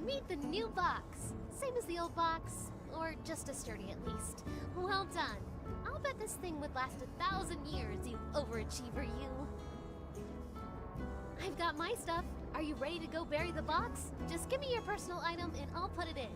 Meet the new box. Same as the old box, or just as sturdy at least. Well done. I'll bet this thing would last 1,000 years, you overachiever you. I've got my stuff. Are you ready to go bury the box? Just give me your personal item and I'll put it in.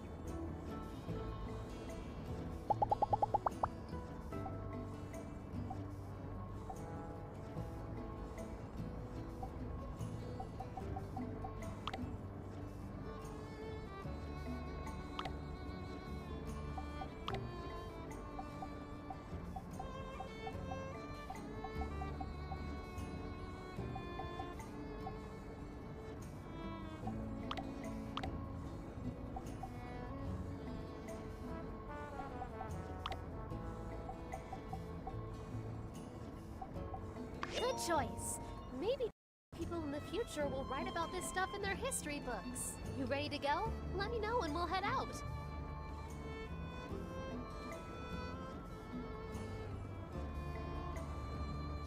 Good choice. Maybe people in the future will write about this stuff in their history books. You ready to go? Let me know and we'll head out.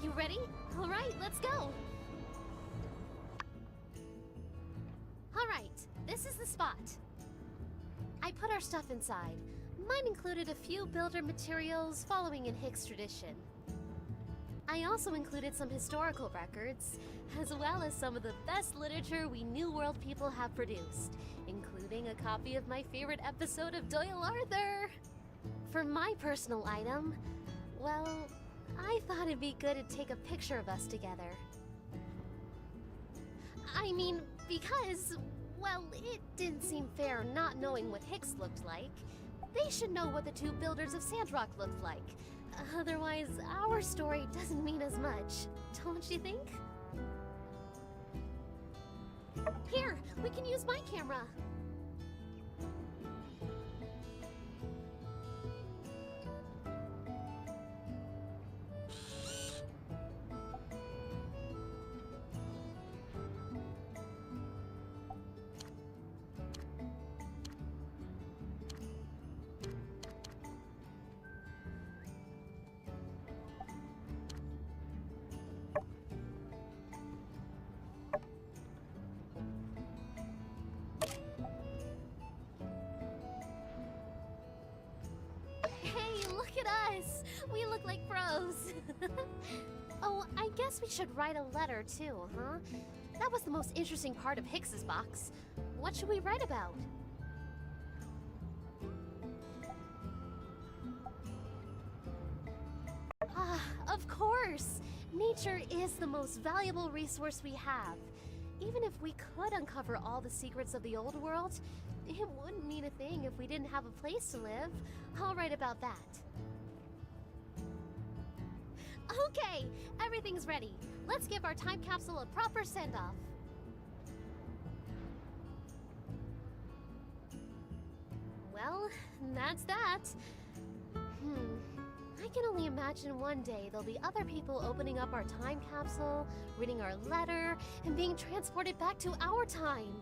You ready? All right, let's go. All right, this is the spot. I put our stuff inside. Mine included a few builder materials following in Hicks tradition. I also included some historical records, as well as some of the best literature we New World people have produced, including a copy of my favorite episode of Doyle Arthur. For my personal item, well, I thought it'd be good to take a picture of us together. I mean, because, well, it didn't seem fair not knowing what Hicks looked like. They should know what the two builders of Sandrock looked like. Otherwise, our story doesn't mean as much, don't you think? Here, we can use my camera. Look at us! We look like pros! Oh, I guess we should write a letter too, huh? That was the most interesting part of Hicks's box. What should we write about? Ah, of course! Nature is the most valuable resource we have. Even if we could uncover all the secrets of the old world, it wouldn't mean a thing if we didn't have a place to live. I'll write about that. Okay, everything's ready. Let's give our time capsule a proper send-off. Well, that's that. I can only imagine one day there'll be other people opening up our time capsule, reading our letter, and being transported back to our time.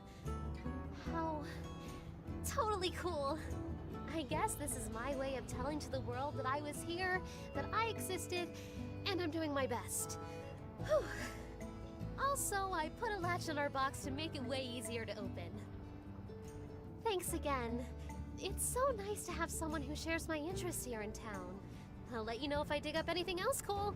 How totally cool. I guess this is my way of telling to the world that I was here, that I existed, and I'm doing my best. Whew. Also, I put a latch on our box to make it way easier to open. Thanks again. It's so nice to have someone who shares my interests here in town. I'll let you know if I dig up anything else cool.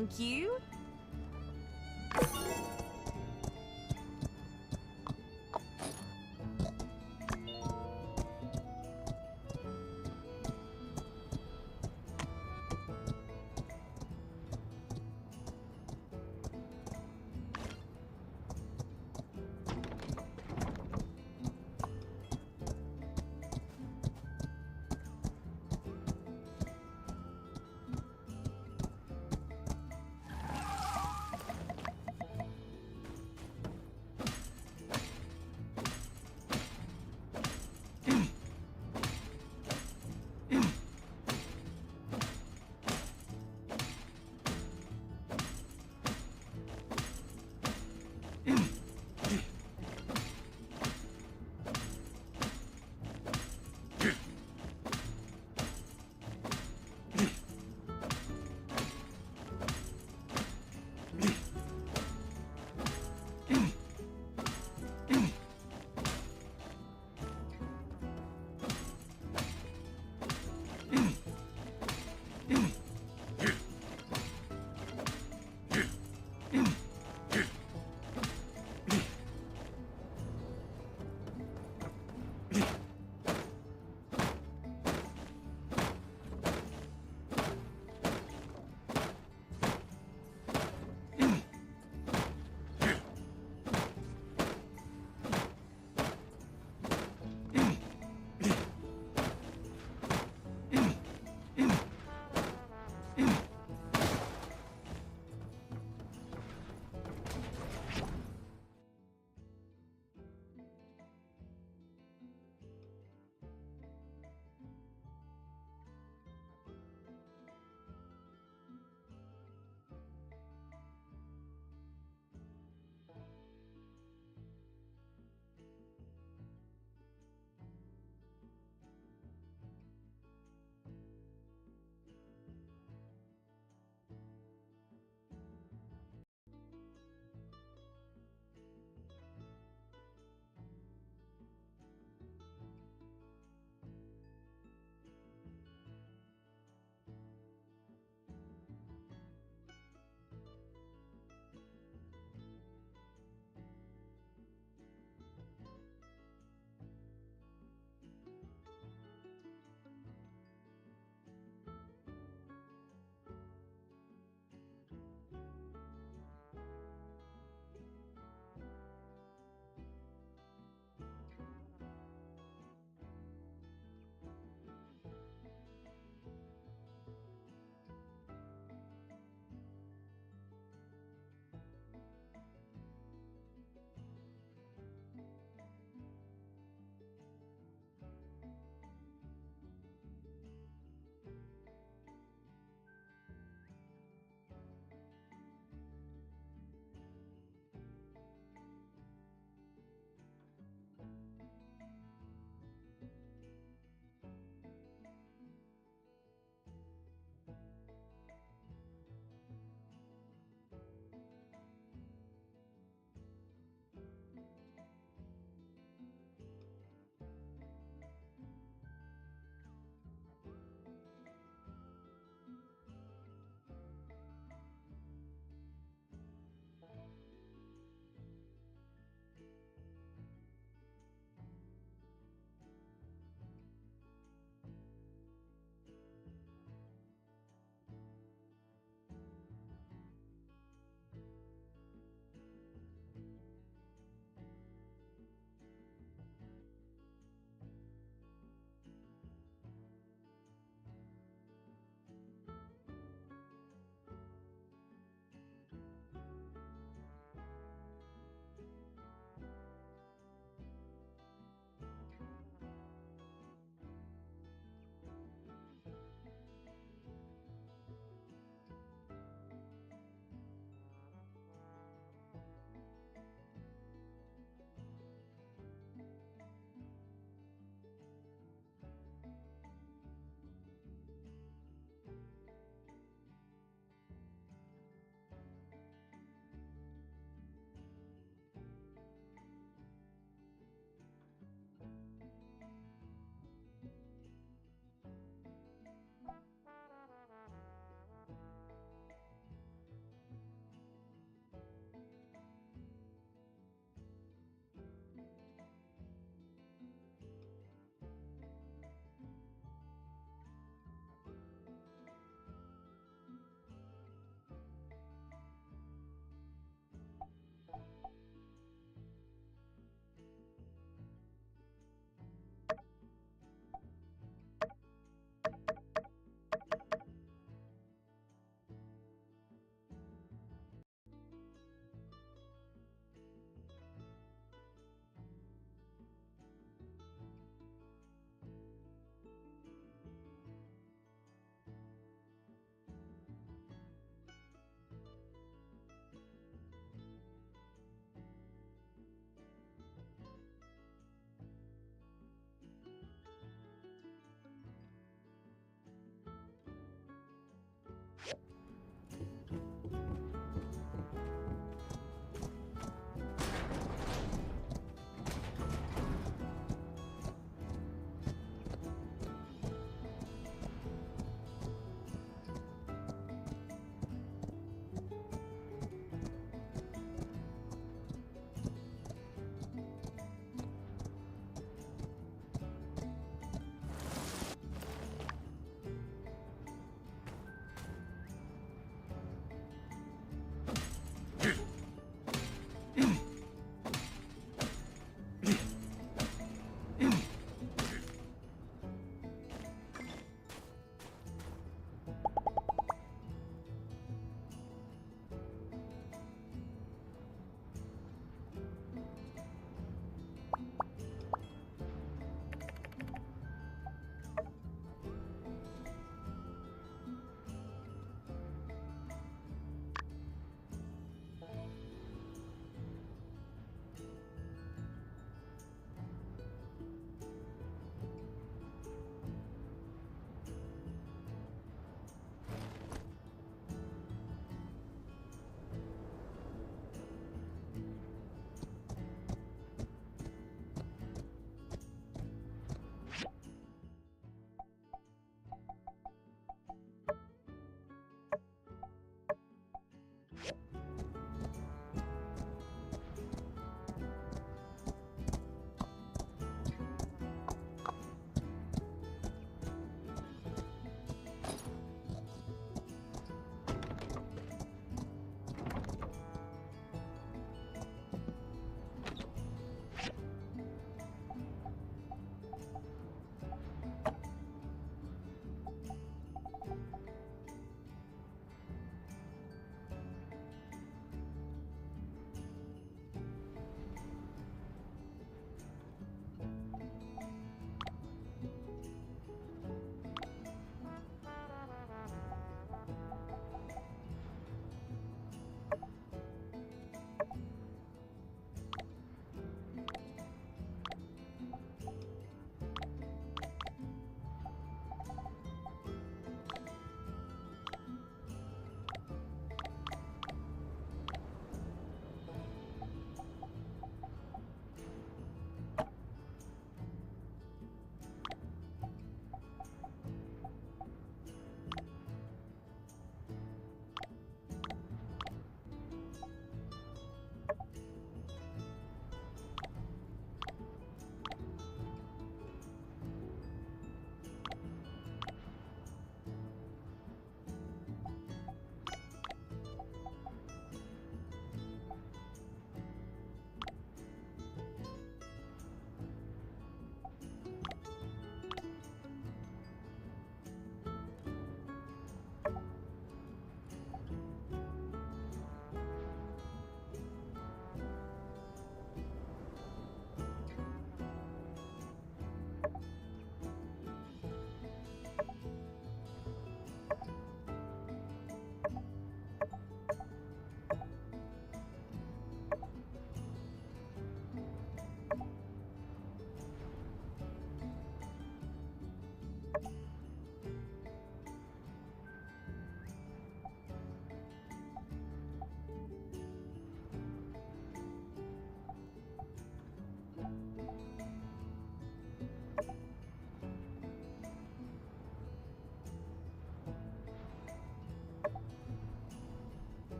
Thank you.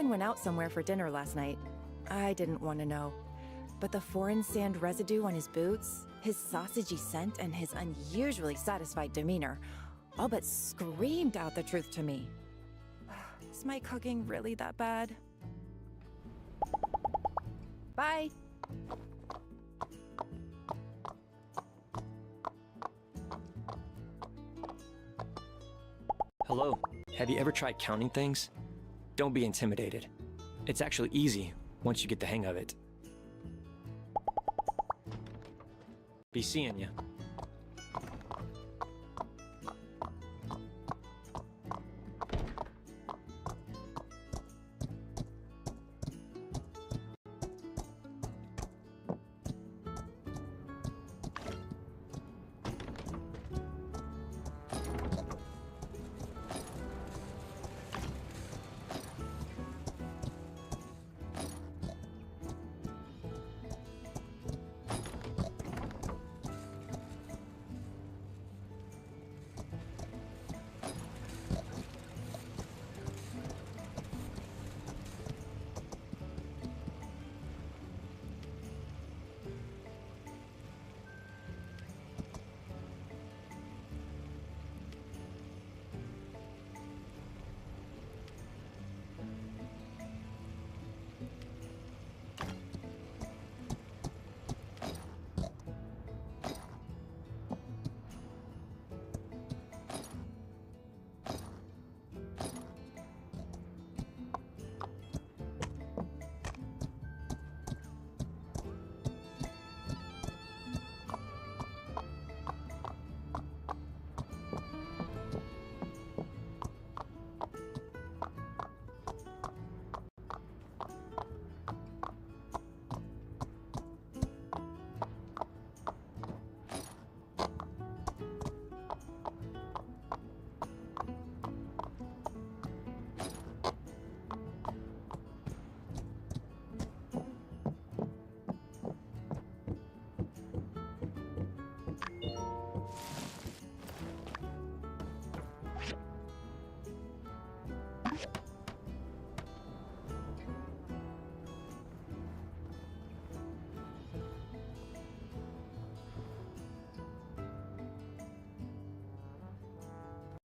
Someone went out somewhere for dinner last night. I didn't want to know. But the foreign sand residue on his boots, his sausagey scent, and his unusually satisfied demeanor all but screamed out the truth to me. Is my cooking really that bad? Bye! Hello. Have you ever tried counting things? Don't be intimidated. It's actually easy once you get the hang of it. Be seeing ya.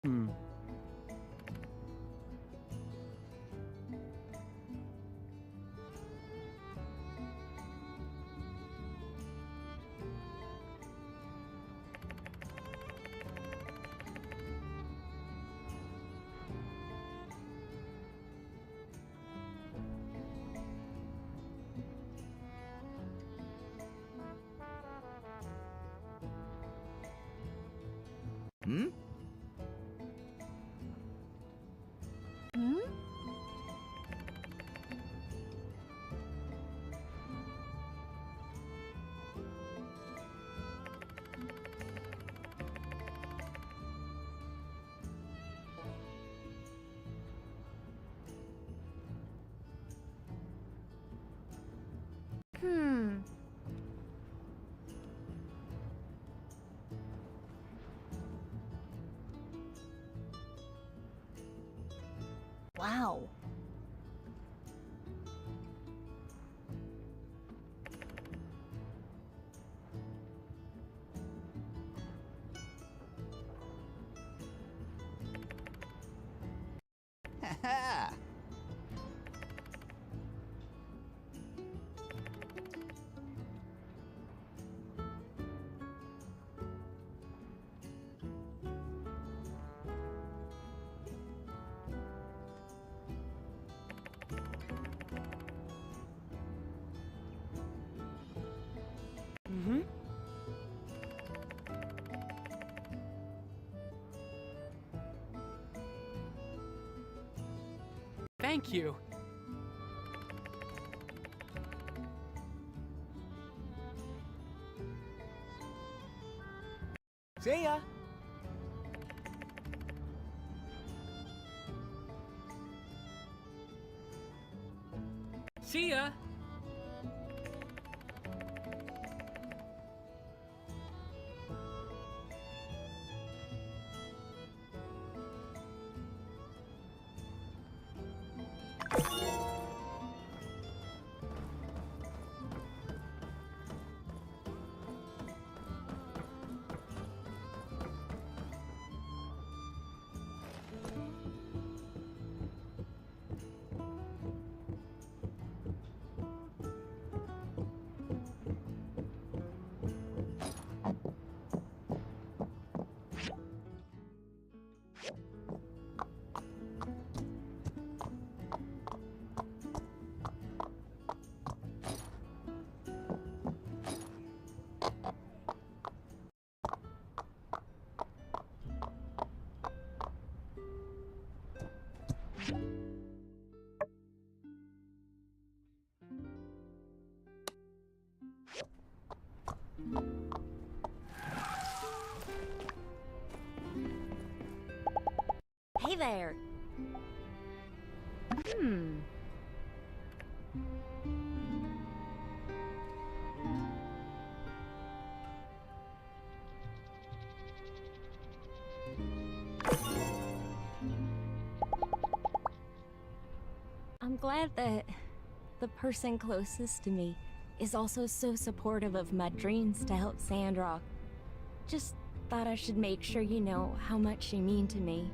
Hmm? Hmm? Hmm. Wow. Ha Mm-hmm. Thank you. See ya! See ya. Hey there. I'm glad that the person closest to me is also so supportive of my dreams to help Sandrock. Just thought I should make sure you know how much you mean to me.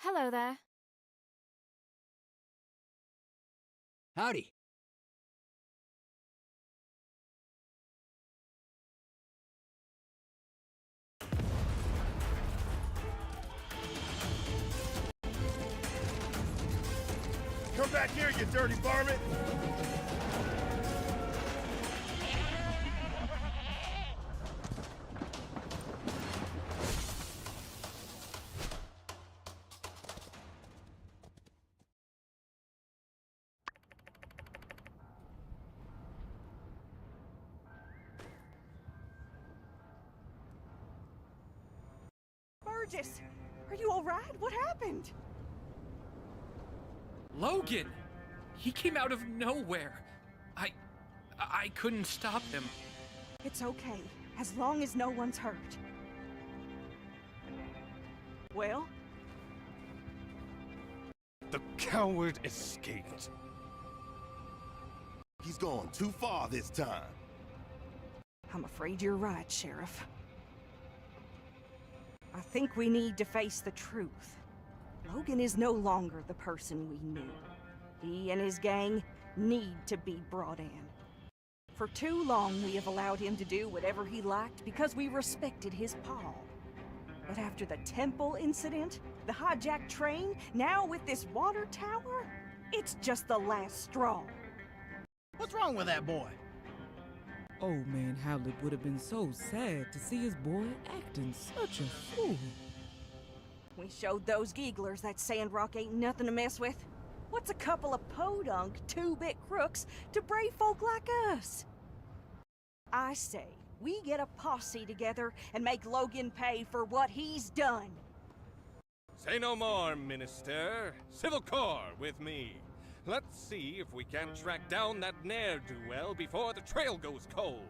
Hello there. Howdy. Come back here, you dirty varmint! Burgess, are you all right? What happened? Logan! He came out of nowhere. I couldn't stop him. It's okay, as long as no one's hurt. Well? The coward escaped. He's gone too far this time. I'm afraid you're right, Sheriff. I think we need to face the truth. Logan is no longer the person we knew. He and his gang need to be brought in. For too long, we have allowed him to do whatever he liked because we respected his paw. But after the temple incident, the hijacked train, now with this water tower, it's just the last straw. What's wrong with that boy? Oh man, Howlett would have been so sad to see his boy acting such a fool. We showed those geeglers that Sandrock ain't nothing to mess with. What's a couple of podunk, two-bit crooks to brave folk like us? I say, we get a posse together and make Logan pay for what he's done. Say no more, Minister. Civil Corps with me. Let's see if we can't track down that ne'er-do-well before the trail goes cold.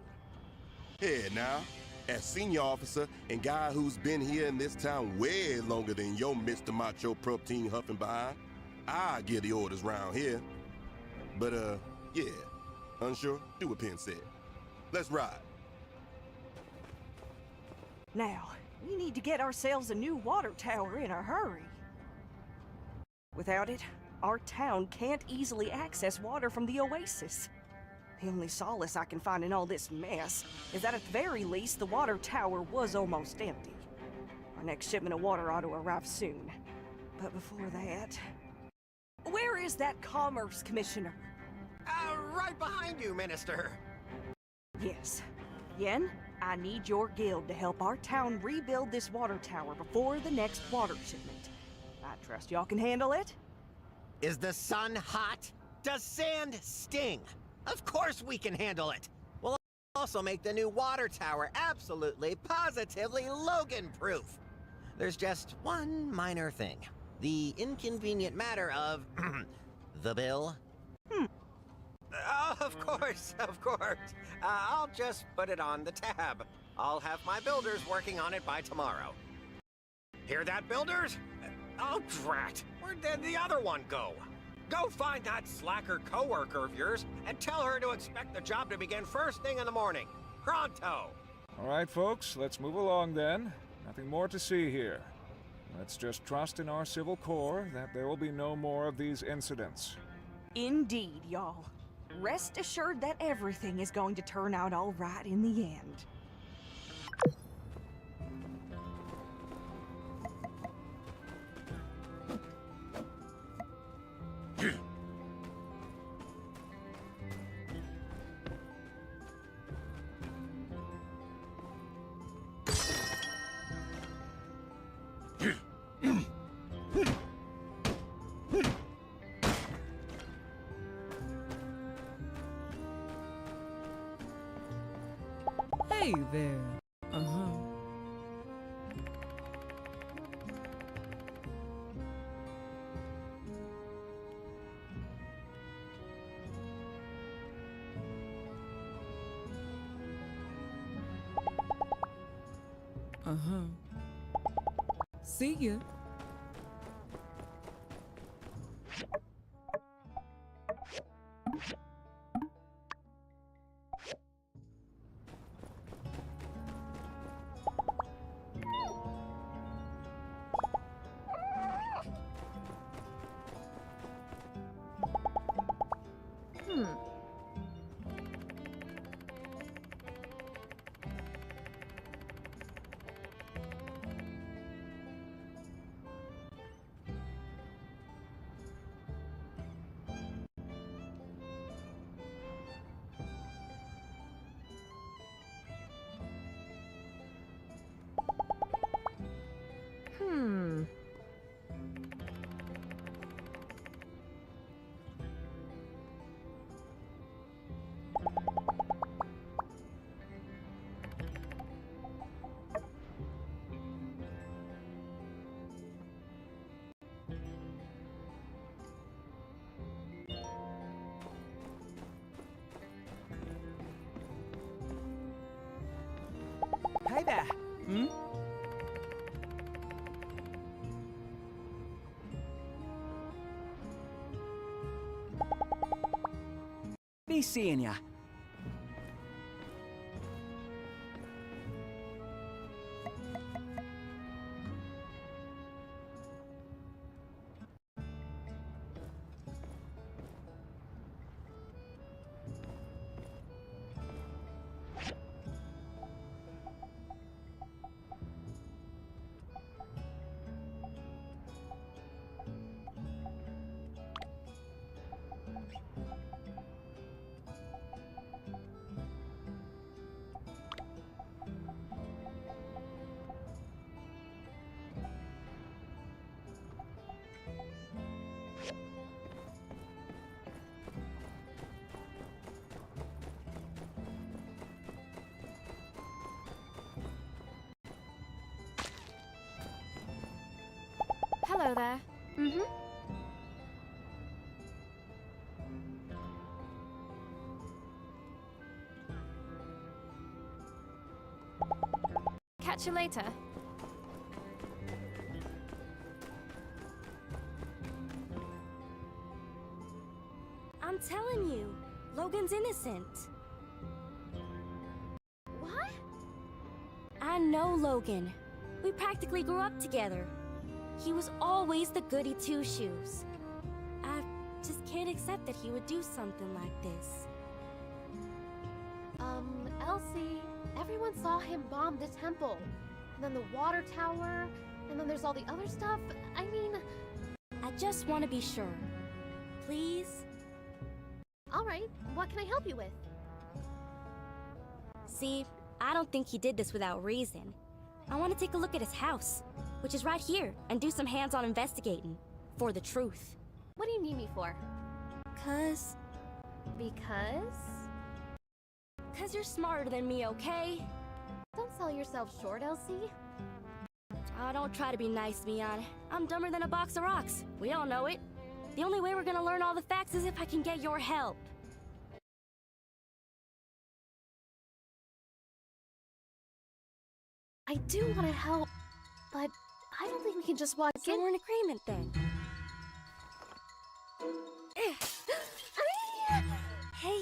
Here now, as senior officer and guy who's been here in this town way longer than your Mr. Macho Protein huffing behind, I give the orders round here. But, yeah, unsure? Do what Penn said. Let's ride. Now, we need to get ourselves a new water tower in a hurry. Without it, our town can't easily access water from the oasis. The only solace I can find in all this mess is that at the very least, the water tower was almost empty. Our next shipment of water ought to arrive soon. But before that... Where is that Commerce Commissioner? Right behind you, Minister. Yes. Yen, I need your guild to help our town rebuild this water tower before the next water shipment. I trust y'all can handle it? Is the sun hot? Does sand sting? Of course we can handle it. We'll also make the new water tower absolutely, positively Logan-proof. There's just one minor thing. The inconvenient matter of the bill. Of course, of course. I'll just put it on the tab. I'll have my builders working on it by tomorrow. Hear that, builders? Oh, drat! Where did the other one go? Go find that slacker coworker of yours and tell her to expect the job to begin first thing in the morning. Pronto! All right, folks, let's move along then. Nothing more to see here. Let's just trust in our Civil Corps that there will be no more of these incidents. Indeed, y'all. Rest assured that everything is going to turn out all right in the end. Hey there. See ya. Hmm? Be seeing ya. Hello there. Mm-hmm. Catch you later. I'm telling you, Logan's innocent. What? I know Logan. We practically grew up together. He was always the goody two-shoes. I just can't accept that he would do something like this. Elsie, everyone saw him bomb the temple. And then the water tower, and then there's all the other stuff. I mean... I just want to be sure. Please? Alright, what can I help you with? See, I don't think he did this without reason. I want to take a look at his house, which is right here, and do some hands-on investigating. For the truth. What do you need me for? 'Cause... Because? 'Cause you're smarter than me, okay? Don't sell yourself short, Elsie. Oh, don't try to be nice, Mian. I'm dumber than a box of rocks. We all know it. The only way we're gonna learn all the facts is if I can get your help. I do want to help, but I don't think we can just walk So in. we're in agreement then. Hey,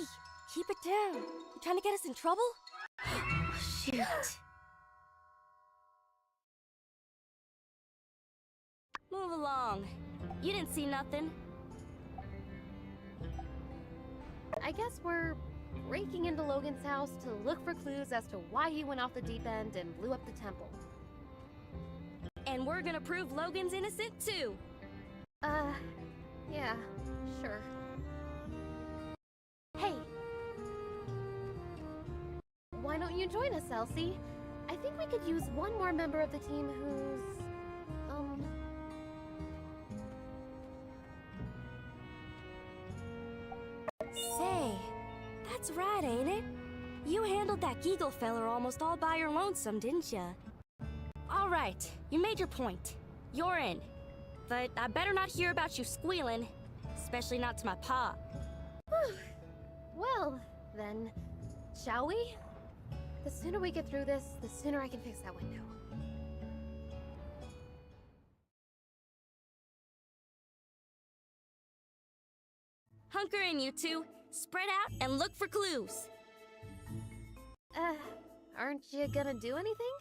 keep it down. You trying to get us in trouble? Shoot. Move along. You didn't see nothing. I guess we're breaking into Logan's house to look for clues as to why he went off the deep end and blew up the temple. And we're gonna prove Logan's innocent too. Yeah, sure. Hey! Why don't you join us, Elsie? I think we could use one more member of the team who's... Say, that's right, ain't it? You handled that Geagle feller almost all by your lonesome, didn't ya? All right, you made your point. You're in. But I better not hear about you squealing, especially not to my pa. Well, then, shall we? The sooner we get through this, the sooner I can fix that window. Hunker in, you two. Spread out and look for clues. Aren't you gonna do anything?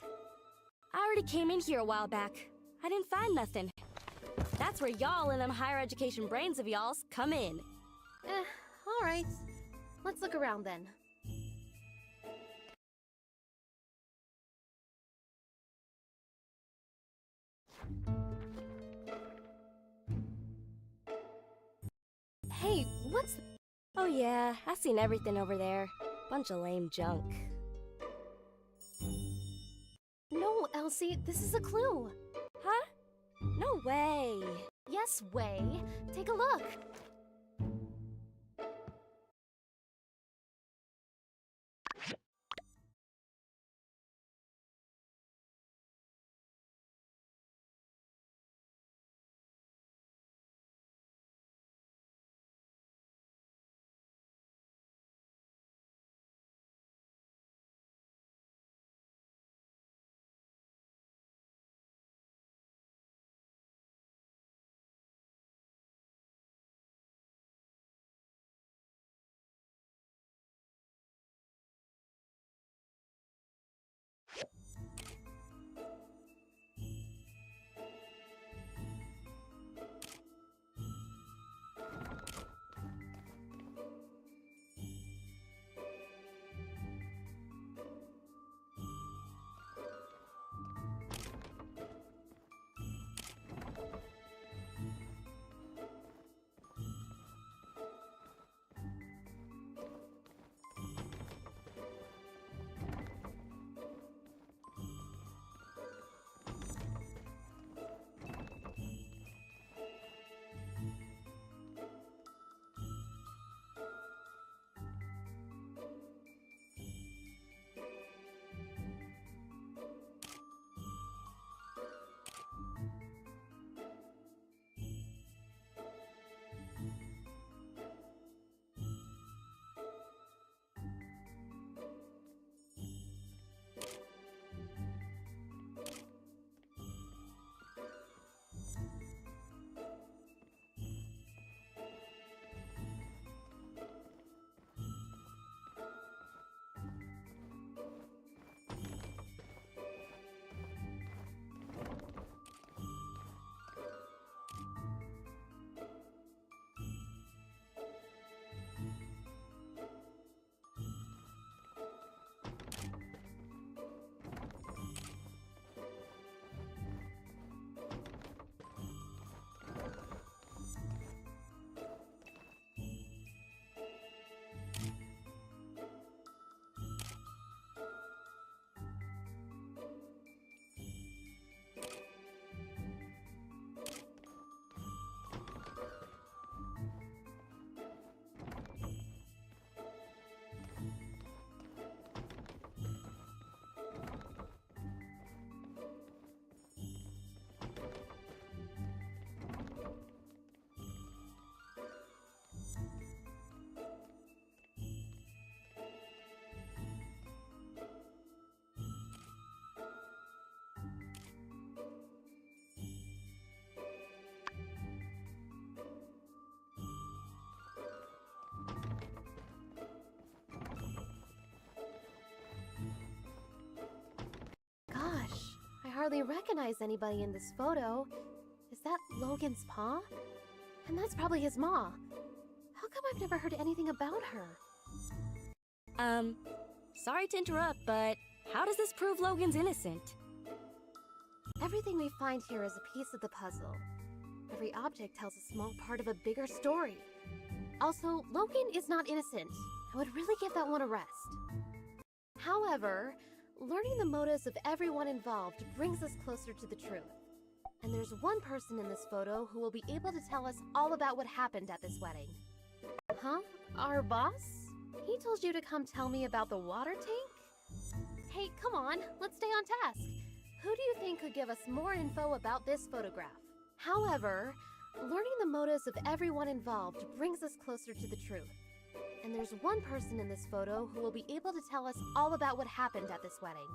I already came in here a while back. I didn't find nothing. That's where y'all and them higher education brains of y'all's come in. Alright. Let's look around then. Hey, what's... Oh yeah, I've seen everything over there. Bunch of lame junk. No, Elsie, this is a clue. Huh? No way. Yes, way. Take a look. hardly recognize anybody in this photo. Is that Logan's paw? And that's probably his ma. How come I've never heard anything about her? Sorry to interrupt, but how does this prove Logan's innocent? Everything we find here is a piece of the puzzle. Every object tells a small part of a bigger story. Also, Logan is not innocent. I would really give that one a rest. However, learning the motives of everyone involved brings us closer to the truth. And there's one person in this photo who will be able to tell us all about what happened at this wedding. Huh? Our boss? He told you to come tell me about the water tank? Hey, come on, let's stay on task. Who do you think could give us more info about this photograph? However, learning the motives of everyone involved brings us closer to the truth. And there's one person in this photo who will be able to tell us all about what happened at this wedding.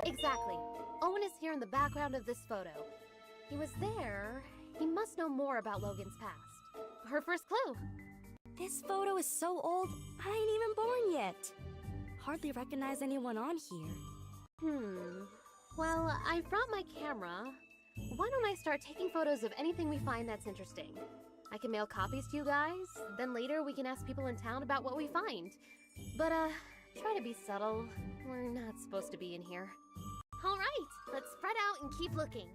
Exactly. Owen is here in the background of this photo. He was there. He must know more about Logan's past. Her first clue. This photo is so old, I ain't even born yet. Hardly recognize anyone on here. Well, I brought my camera. Why don't I start taking photos of anything we find that's interesting? I can mail copies to you guys, then later we can ask people in town about what we find. But, try to be subtle. We're not supposed to be in here. Alright, let's spread out and keep looking.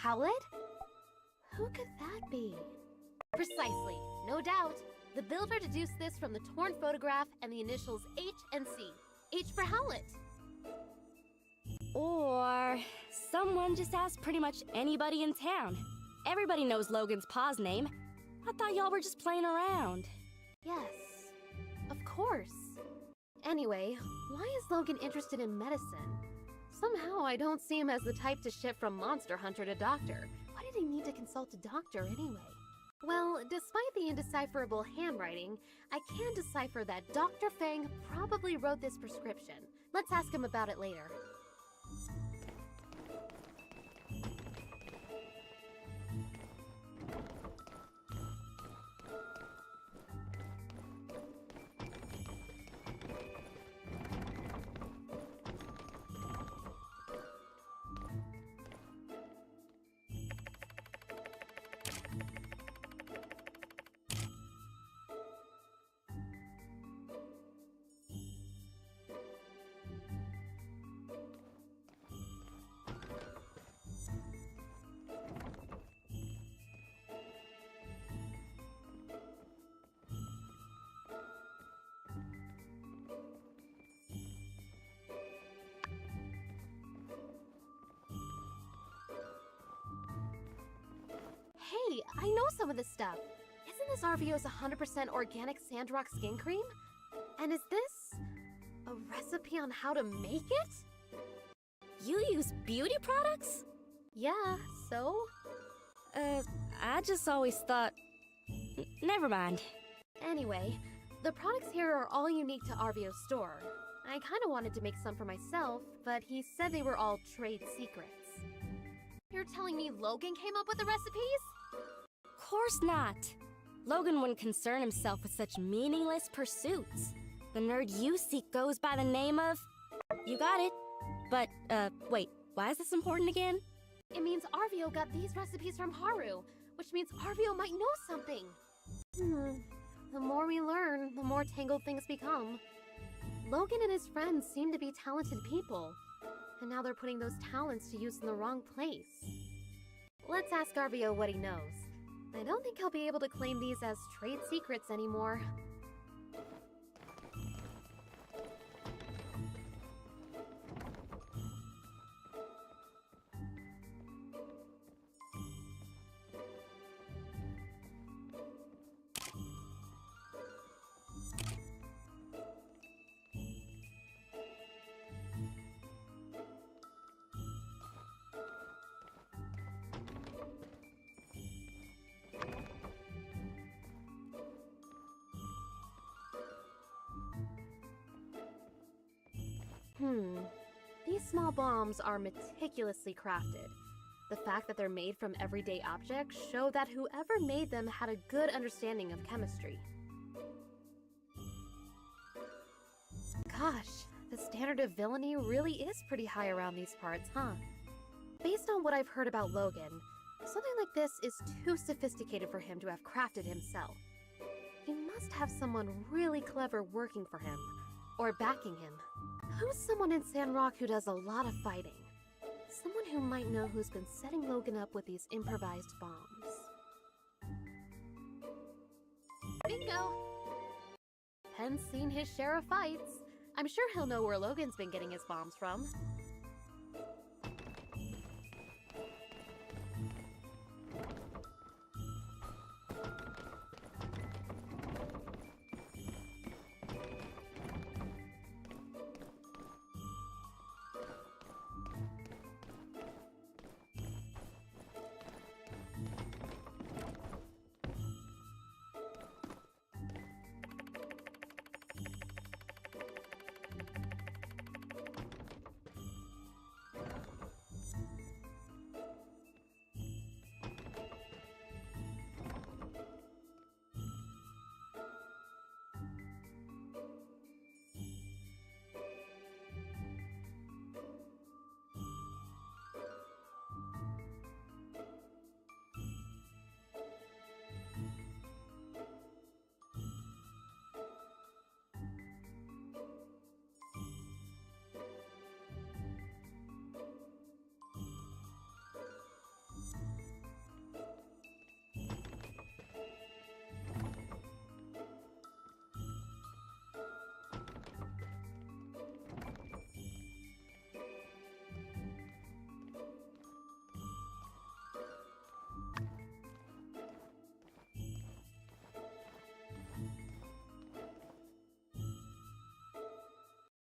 Howlett? Who could that be? Precisely, no doubt. The builder deduced this from the torn photograph and the initials H and C. H for Howlett. Or someone just asked pretty much anybody in town. Everybody knows Logan's pa's name. I thought y'all were just playing around. Yes, of course. Anyway, why is Logan interested in medicine? Somehow I don't see him as the type to shift from monster hunter to doctor. Why did he need to consult a doctor anyway? Well, despite the indecipherable handwriting, I can decipher that Dr. Fang probably wrote this prescription. Let's ask him about it later. some of this stuff. Isn't this RVO's 100% organic Sandrock skin cream? And is this a recipe on how to make it? You use beauty products? Yeah, so? I just always thought... Never mind. Anyway, the products here are all unique to RVO's store. I kinda wanted to make some for myself, but he said they were all trade secrets. You're telling me Logan came up with the recipes? Course not. Logan wouldn't concern himself with such meaningless pursuits. The nerd you seek goes by the name of... You got it. But, wait, why is this important again? It means RVO got these recipes from Haru, which means RVO might know something. The more we learn, the more tangled things become. Logan and his friends seem to be talented people, and now they're putting those talents to use in the wrong place. Let's ask RVO what he knows. I don't think he'll be able to claim these as trade secrets anymore. These small bombs are meticulously crafted. The fact that they're made from everyday objects show that whoever made them had a good understanding of chemistry. Gosh, the standard of villainy really is pretty high around these parts, huh? Based on what I've heard about Logan, something like this is too sophisticated for him to have crafted himself. He must have someone really clever working for him, or backing him. Who's someone in Sandrock who does a lot of fighting? Someone who might know who's been setting Logan up with these improvised bombs. Bingo! Penn's seen his share of fights. I'm sure he'll know where Logan's been getting his bombs from.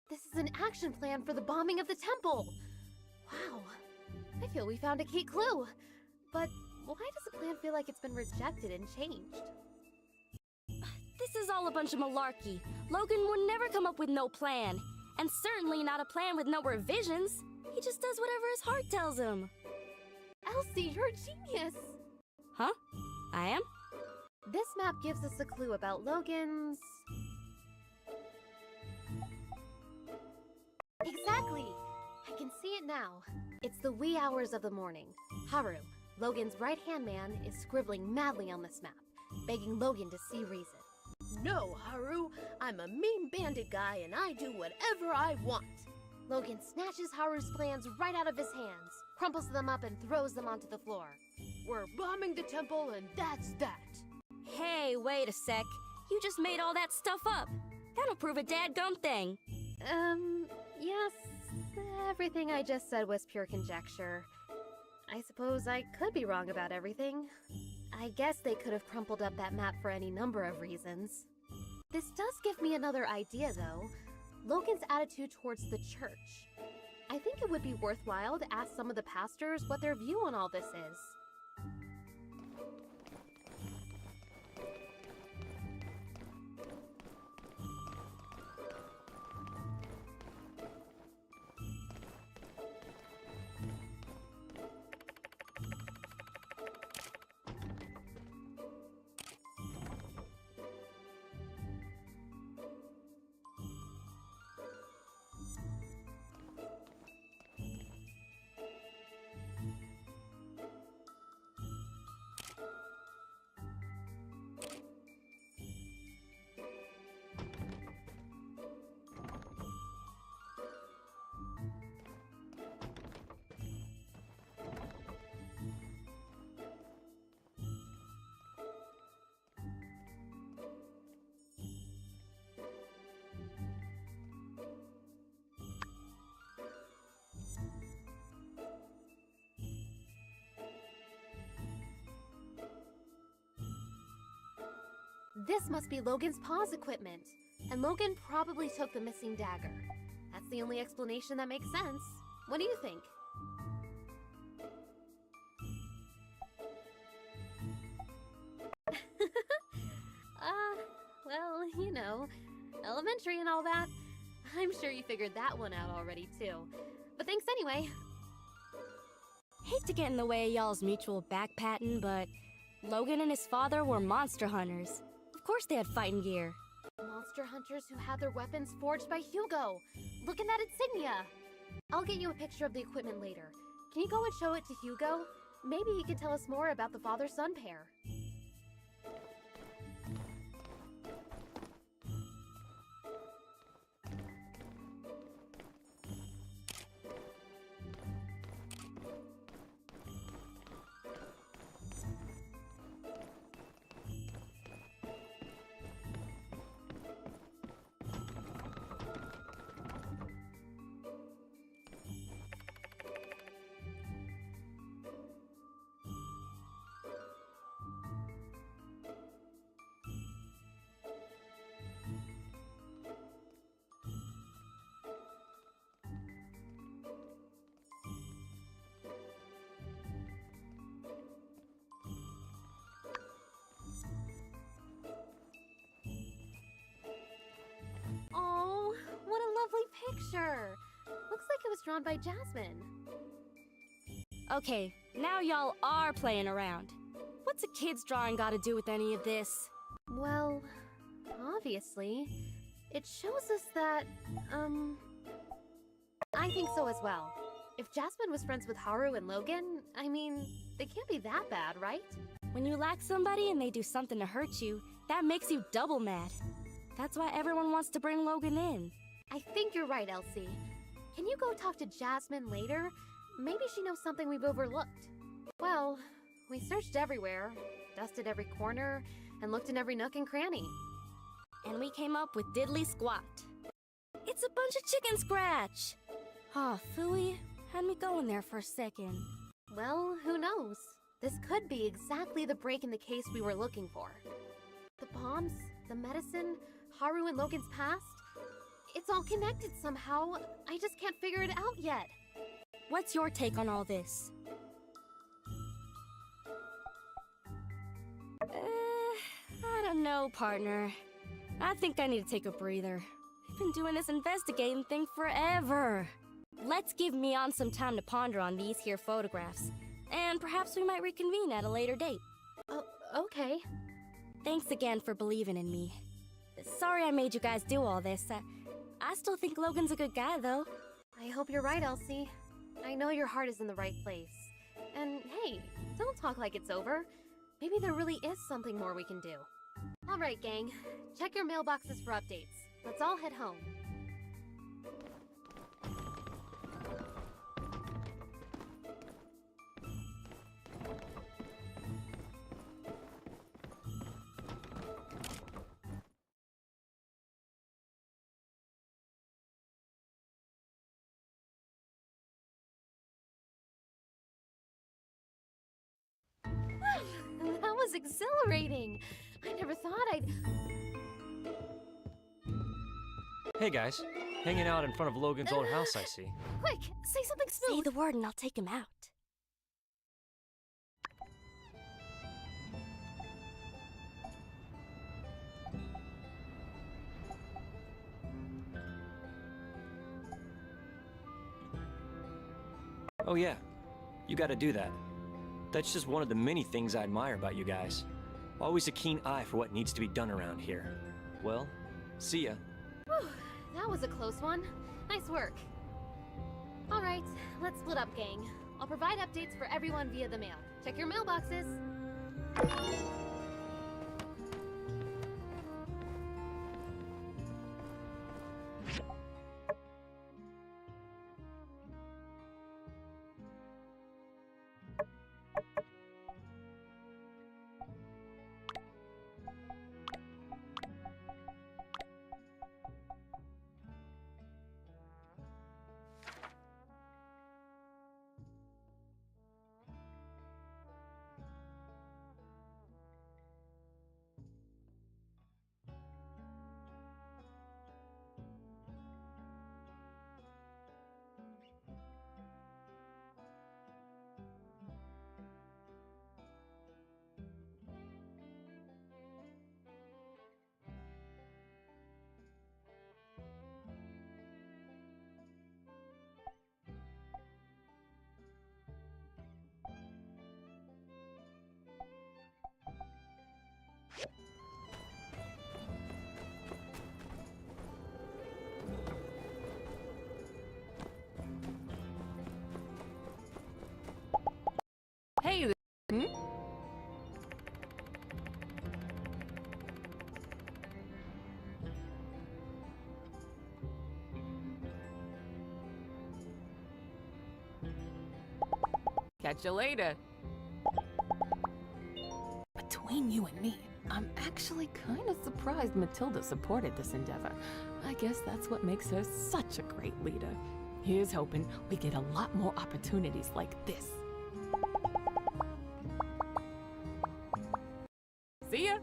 This is an action plan for the bombing of the temple! Wow, I feel we found a key clue. But why does the plan feel like it's been rejected and changed? This is all a bunch of malarkey. Logan would never come up with no plan. And certainly not a plan with no revisions. He just does whatever his heart tells him. Elsie, you're a genius! Huh? I am? This map gives us a clue about Logan's... Exactly! I can see it now. It's the wee hours of the morning. Haru, Logan's right-hand man, is scribbling madly on this map, begging Logan to see reason. No, Haru, I'm a mean bandit guy and I do whatever I want. Logan snatches Haru's plans right out of his hands, crumples them up and throws them onto the floor. We're bombing the temple and that's that. Hey, wait a sec. You just made all that stuff up. That'll prove a dadgum thing. Yes, everything I just said was pure conjecture. I suppose I could be wrong about everything. I guess they could have crumpled up that map for any number of reasons. This does give me another idea, though. Logan's attitude towards the church. I think it would be worthwhile to ask some of the pastors what their view on all this is. This must be Logan's pause equipment, and Logan probably took the missing dagger. That's the only explanation that makes sense. What do you think? Well, you know, elementary and all that. I'm sure you figured that one out already, too. But thanks anyway. Hate to get in the way of y'all's mutual backpatting, but Logan and his father were monster hunters. Of course they had fighting gear. Monster hunters who had their weapons forged by Hugo. Look at that insignia. I'll get you a picture of the equipment later. Can you go and show it to Hugo? Maybe he can tell us more about the father-son pair. Oh, what a lovely picture! Looks like it was drawn by Jasmine. Okay, now y'all are playing around. What's a kid's drawing got to do with any of this? Well, obviously, it shows us that, I think so as well. If Jasmine was friends with Haru and Logan, I mean, they can't be that bad, right? When you like somebody and they do something to hurt you, that makes you double mad. That's why everyone wants to bring Logan in. I think you're right, Elsie. Can you go talk to Jasmine later? Maybe she knows something we've overlooked. Well, we searched everywhere, dusted every corner, and looked in every nook and cranny. And we came up with diddly squat. It's a bunch of chicken scratch! Aw, phooey, had me going there for a second. Well, who knows? This could be exactly the break in the case we were looking for. The bombs, the medicine, Haru and Logan's past, it's all connected somehow. I just can't figure it out yet. What's your take on all this? I don't know, partner. I think I need to take a breather. We've been doing this investigating thing forever. Let's give Mion some time to ponder on these here photographs, and perhaps we might reconvene at a later date. Okay. Thanks again for believing in me. Sorry I made you guys do all this. I still think Logan's a good guy, though. I hope you're right, Elsie. I know your heart is in the right place. And hey, don't talk like it's over. Maybe there really is something more we can do. All right, gang. Check your mailboxes for updates. Let's all head home. That That was exhilarating. I never thought I'd... Hey guys, hanging out in front of Logan's old house, I see. Quick, say something smooth. Say the word and I'll take him out. Oh yeah, you gotta do that. That's just one of the many things I admire about you guys. Always a keen eye for what needs to be done around here. Well, see ya. Whew, that was a close one. Nice work. Alright, let's split up, gang. I'll provide updates for everyone via the mail. Check your mailboxes. Hey, catch you later. Between you and me, I'm actually kind of surprised Matilda supported this endeavor. I guess that's what makes her such a great leader. Here's hoping we get a lot more opportunities like this. See ya!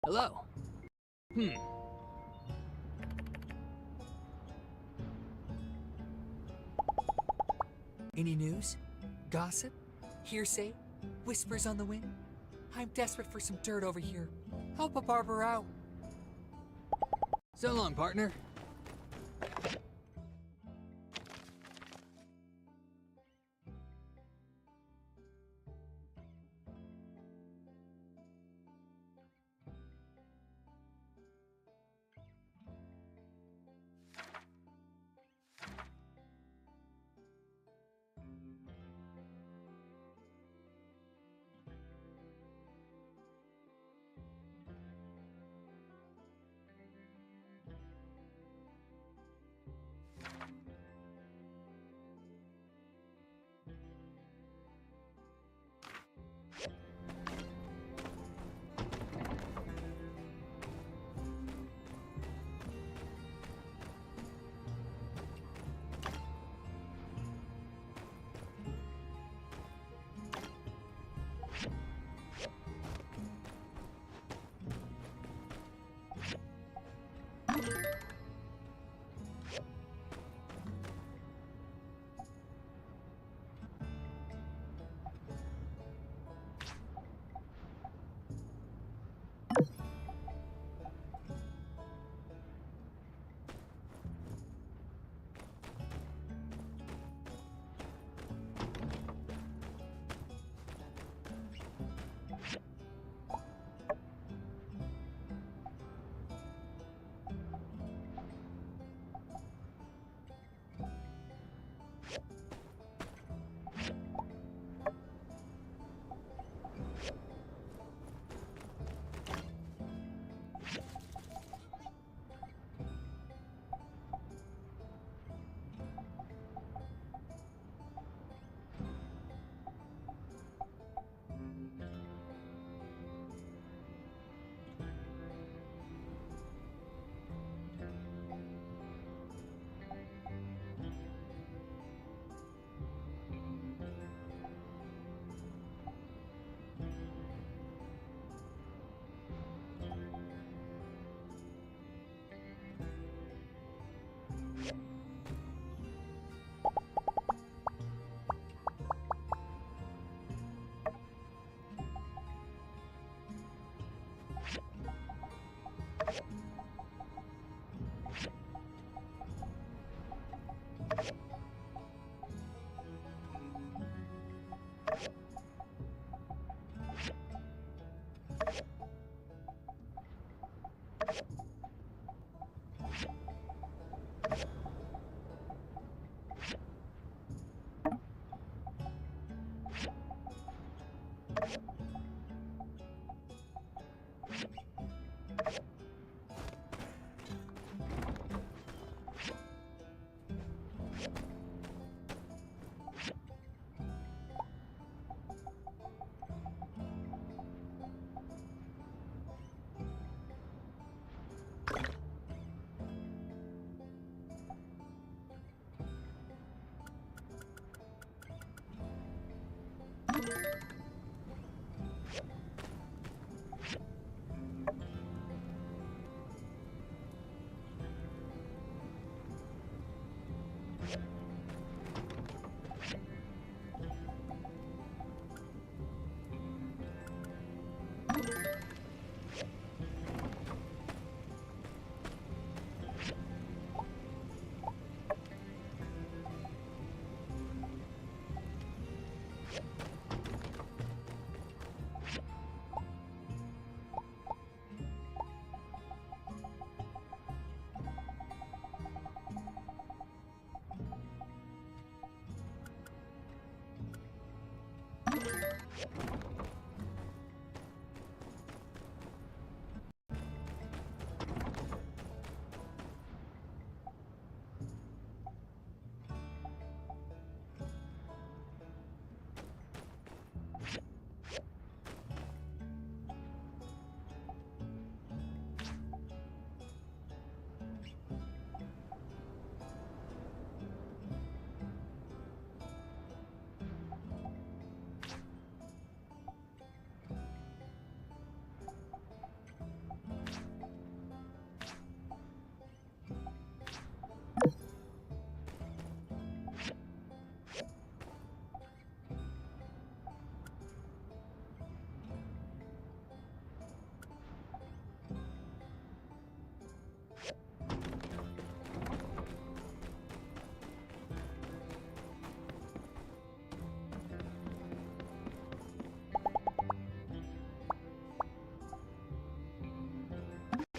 Hello. Any news? Gossip? Hearsay? Whispers on the wind? I'm desperate for some dirt over here. Help a barber out. So long, partner.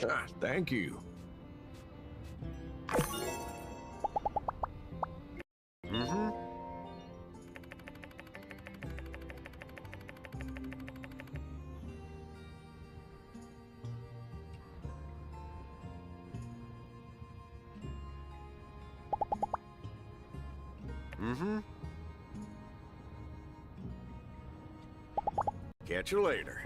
Ah, thank you. Mm-hmm. Mm-hmm. Catch you later.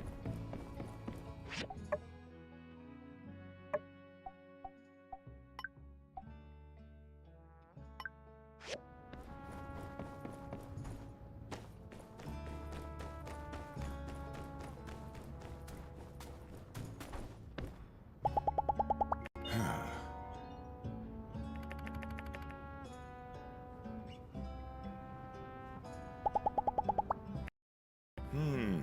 Hmm.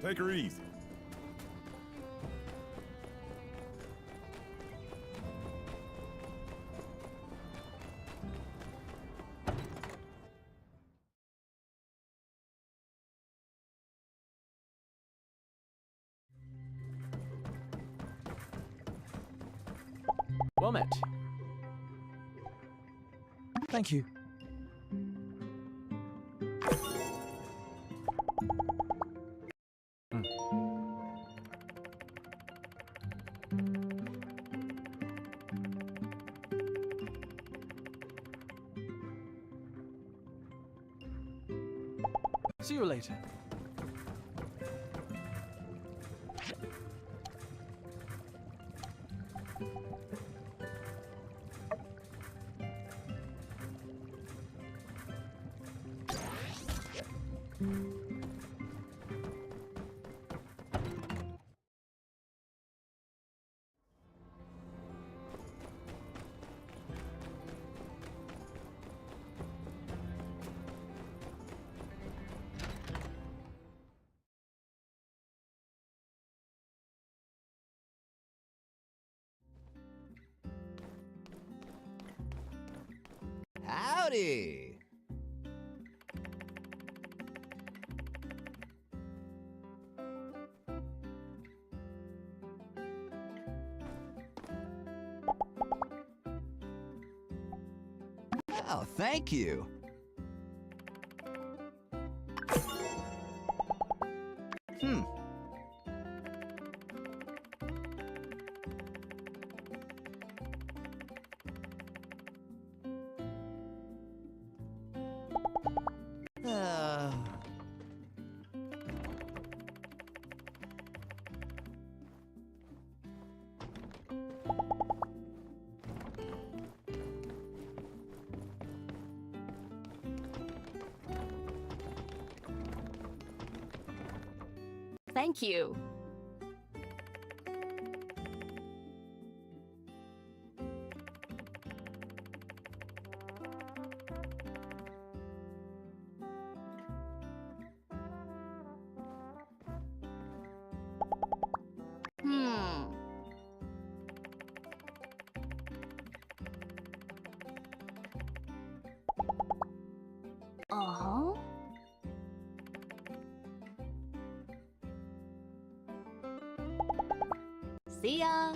Take her easy. Well met. Thank you. See you later. Howdy! Oh, thank you. Hmm. Uh... Thank you. Uh-huh. See ya.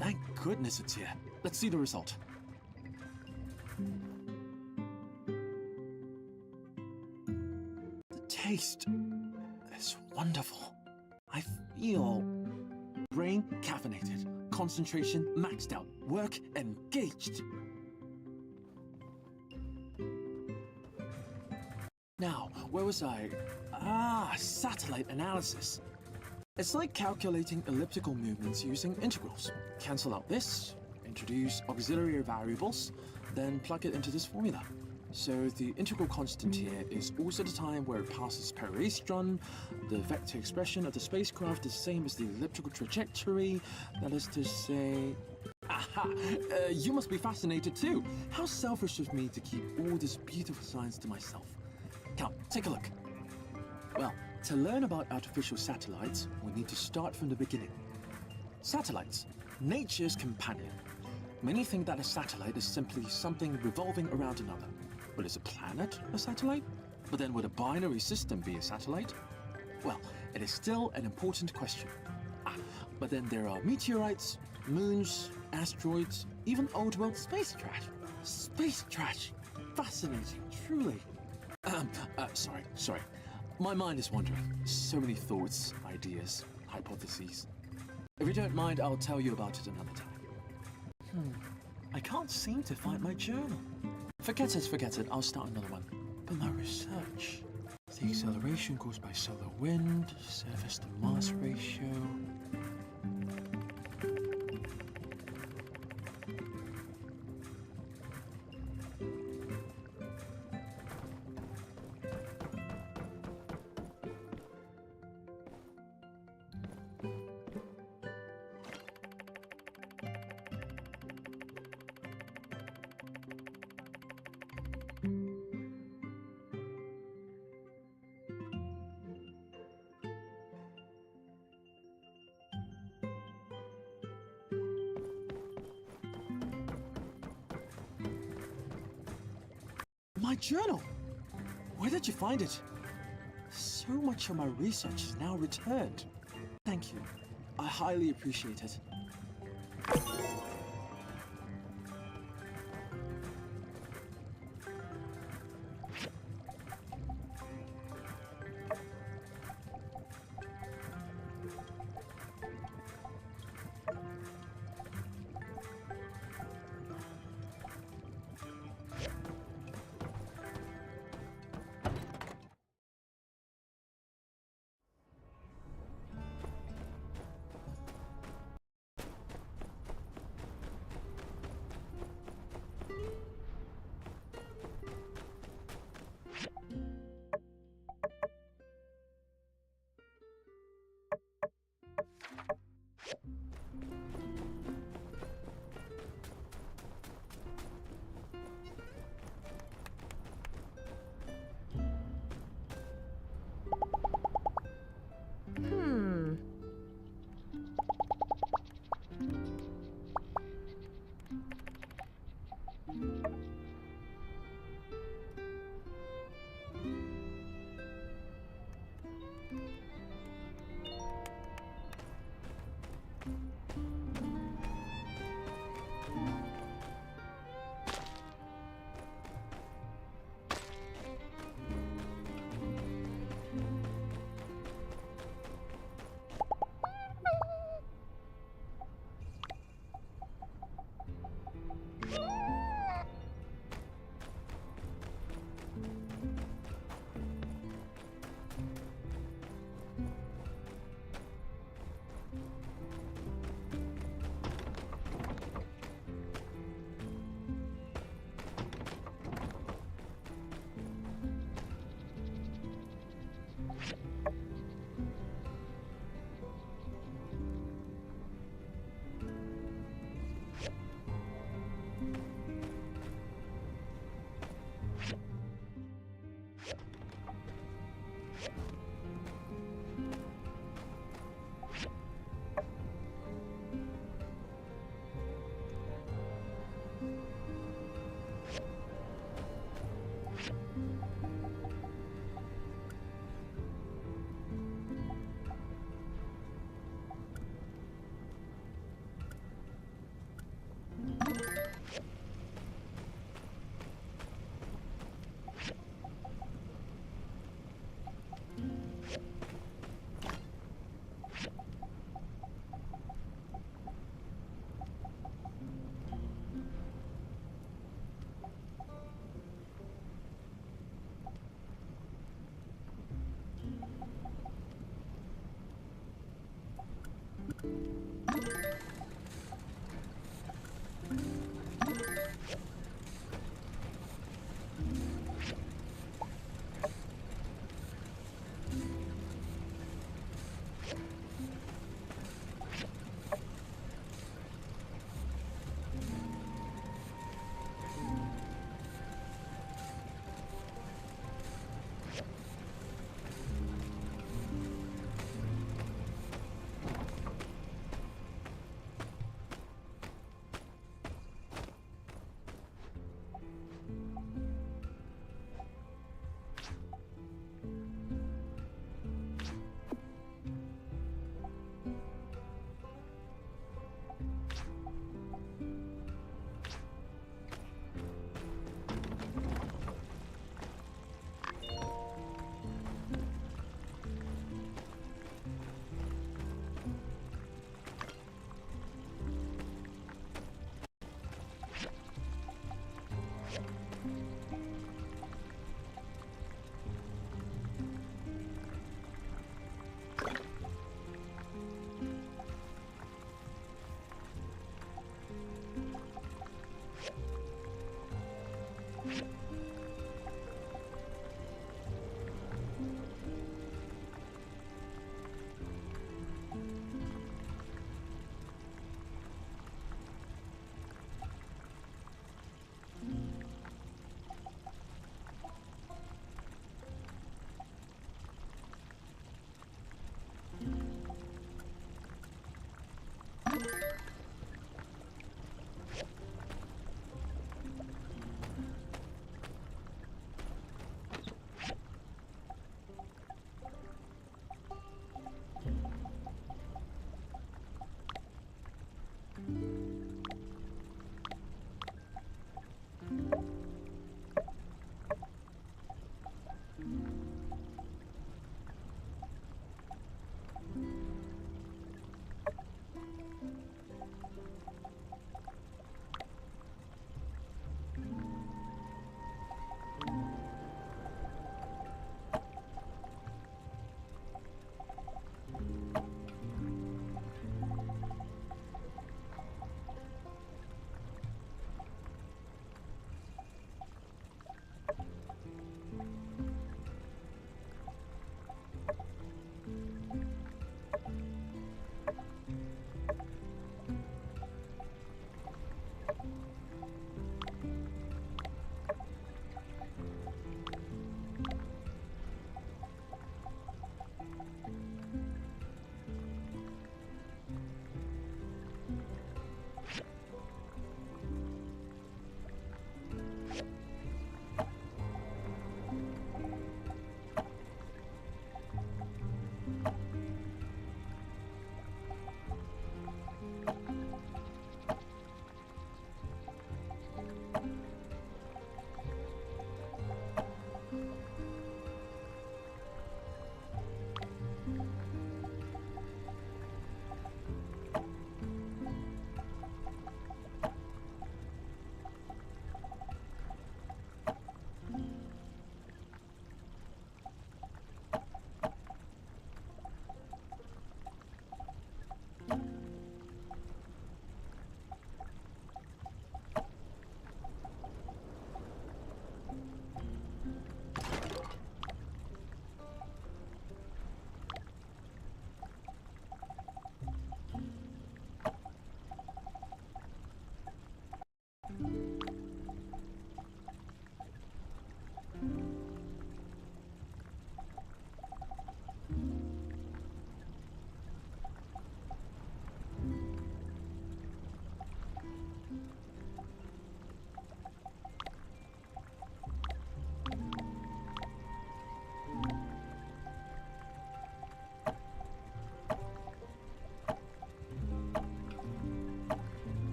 Thank goodness it's here. Let's see the result. The taste is wonderful. I feel brain caffeinated, concentration maxed out, work engaged. Now, where was I? Satellite analysis. It's like calculating elliptical movements using integrals. Cancel out this, introduce auxiliary variables, then plug it into this formula. So the integral constant here is also the time where it passes peristron. The vector expression of the spacecraft is the same as the elliptical trajectory. That is to say... Aha! You must be fascinated too. How selfish of me to keep all this beautiful science to myself. Come, take a look. Well, to learn about artificial satellites, we need to start from the beginning. Satellites, nature's companion. Many think that a satellite is simply something revolving around another. But is a planet a satellite? But then would a binary system be a satellite? Well, it is still an important question. But then there are meteorites, moons, asteroids, even old world space trash. Space trash! Fascinating, truly. Sorry. My mind is wandering. So many thoughts, ideas, hypotheses. If you don't mind, I'll tell you about it another time. I can't seem to find my journal. Forget it. I'll start another one. But my research. The acceleration caused by solar wind, surface to mass ratio. My journal! Where did you find it? So much of my research is now returned. Thank you. I highly appreciate it.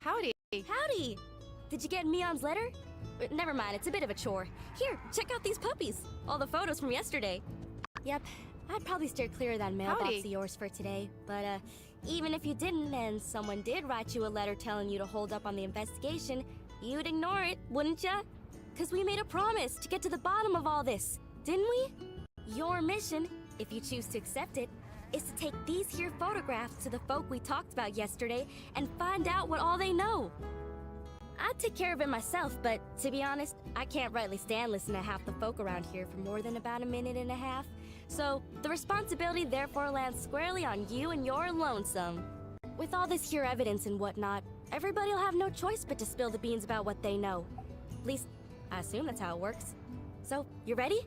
Howdy. Howdy! Did you get Mion's letter? Never mind, it's a bit of a chore. Here, check out these puppies. All the photos from yesterday. Yep, I'd probably steer clear of that mailbox of yours for today. But, even if you didn't and someone did write you a letter telling you to hold up on the investigation, you'd ignore it, wouldn't ya? 'Cause we made a promise to get to the bottom of all this, didn't we? Your mission, if you choose to accept it, is to take these here photographs to the folk we talked about yesterday and find out what all they know. I'd take care of it myself, but to be honest, I can't rightly stand listening to half the folk around here for more than about a minute and a half. So the responsibility therefore lands squarely on you and your lonesome. With all this here evidence and whatnot, everybody'll have no choice but to spill the beans about what they know. At least, I assume that's how it works. So, you ready?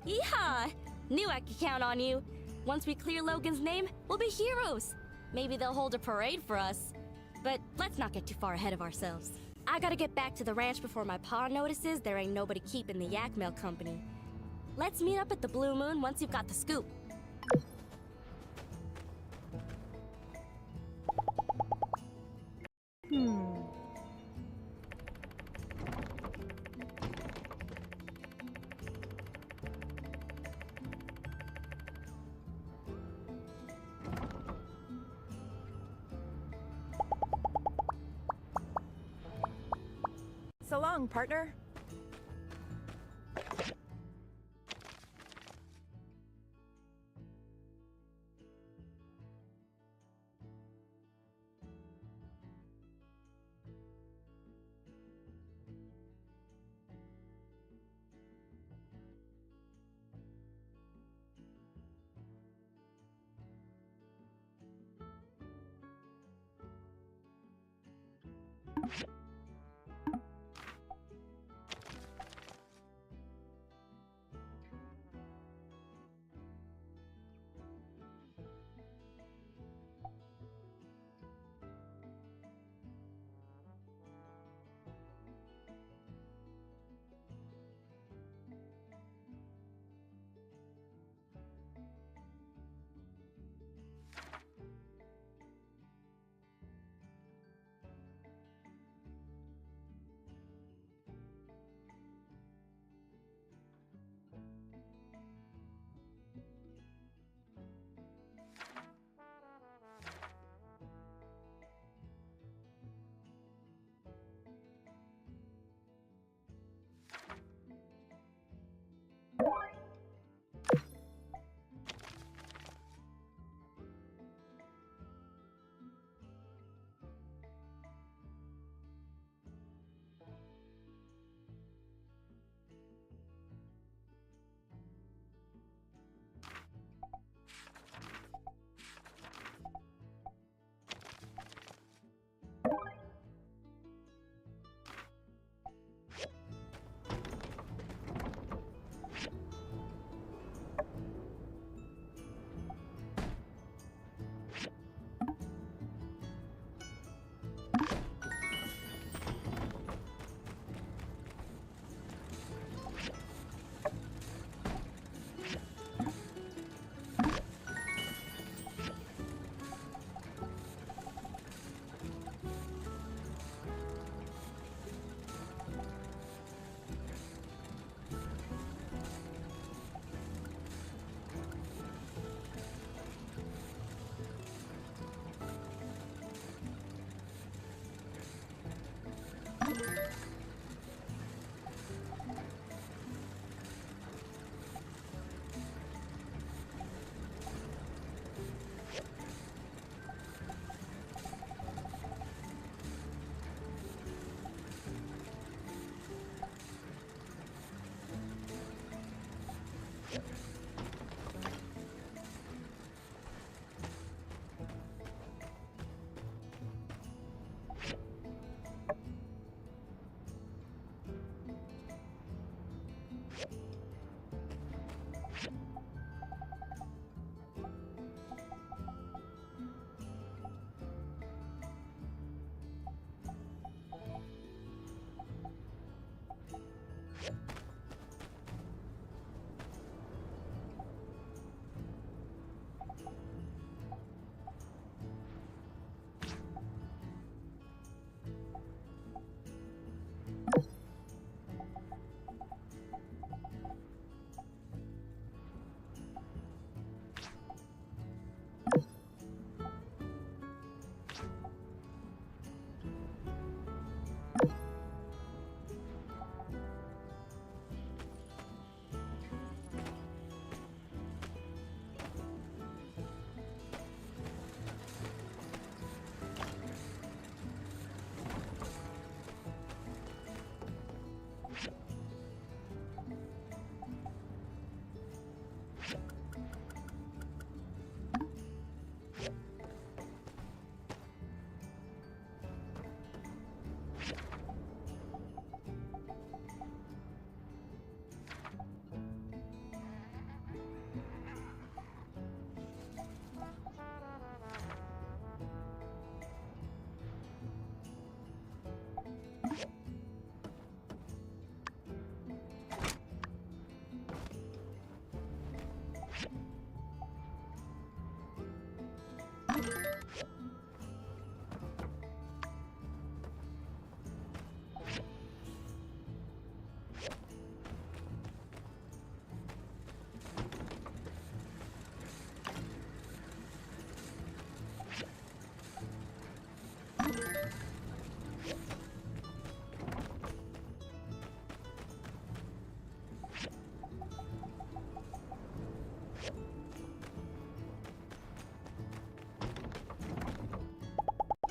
Yeehaw! Knew I could count on you. Once we clear Logan's name, we'll be heroes. Maybe they'll hold a parade for us. But let's not get too far ahead of ourselves. I gotta get back to the ranch before my pa notices there ain't nobody keeping the yak mail company. Let's meet up at the Blue Moon once you've got the scoop. So long, partner.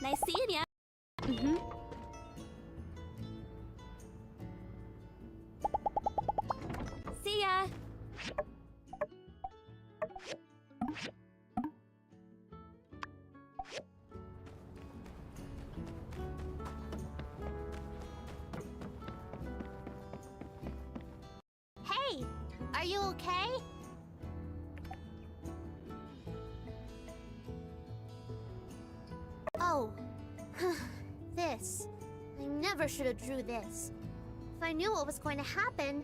Nice seeing ya. Mm-hmm. See ya. Hey, are you okay? Oh, this. I never should have drew this. If I knew what was going to happen,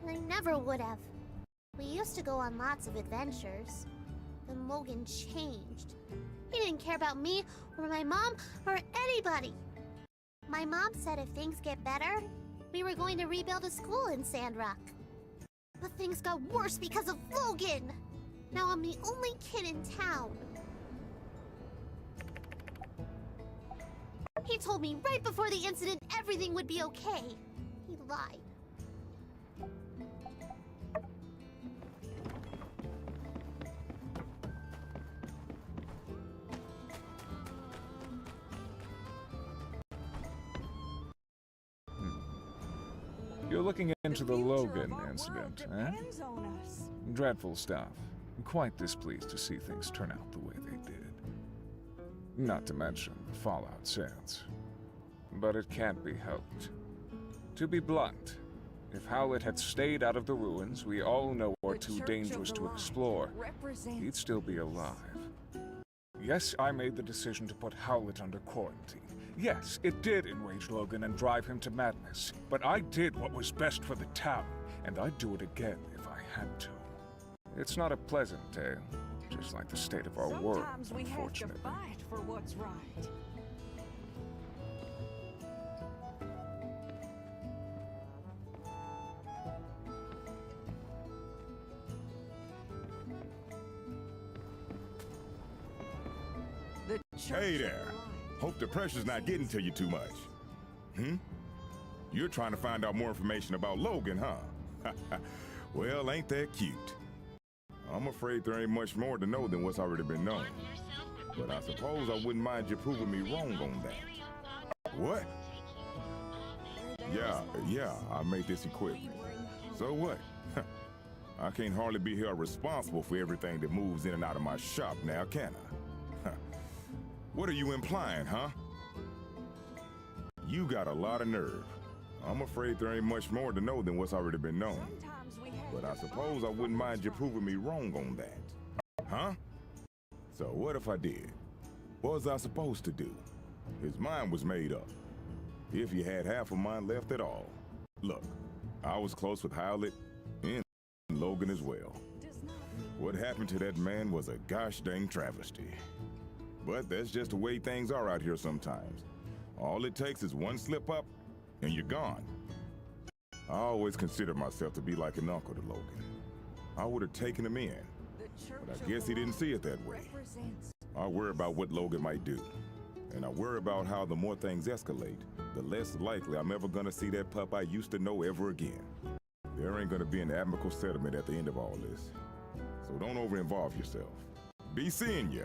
I never would have. We used to go on lots of adventures. Then Logan changed. He didn't care about me, or my mom, or anybody. My mom said if things get better, we were going to rebuild a school in Sandrock. But things got worse because of Logan! Now I'm the only kid in town. He told me right before the incident everything would be okay. He lied. You're looking into the Logan incident, eh? Dreadful stuff. Quite displeased to see things turn out the way they did. Not to mention the fallout since. But it can't be helped. To be blunt, if Howlett had stayed out of the ruins we all know are too dangerous to explore, he'd still be alive. Yes, I made the decision to put Howlett under quarantine. Yes, it did enrage Logan and drive him to madness. But I did what was best for the town, and I'd do it again if I had to. It's not a pleasant tale, just like the state of our world, unfortunately. We have to fight for what's right. Hey there. Hope the pressure's not getting to you too much. You're trying to find out more information about Logan, huh? Well, ain't that cute? I'm afraid there ain't much more to know than what's already been known. But I suppose I wouldn't mind you proving me wrong on that. What? Yeah, I made this equipment. So what? I can't hardly be held responsible for everything that moves in and out of my shop now, can I? What are you implying, huh? You got a lot of nerve. I'm afraid there ain't much more to know than what's already been known. But I suppose I wouldn't mind you proving me wrong on that. Huh? So what if I did? What was I supposed to do? His mind was made up. If he had half of mine left at all. Look, I was close with Howlett and Logan as well. What happened to that man was a gosh dang travesty. But that's just the way things are out here sometimes. All it takes is one slip up, and you're gone. I always considered myself to be like an uncle to Logan. I would have taken him in, but I guess he didn't see it that way. I worry about what Logan might do, and I worry about how the more things escalate, the less likely I'm ever gonna see that pup I used to know ever again. There ain't gonna be an amicable settlement at the end of all this, so don't over-involve yourself. Be seeing ya.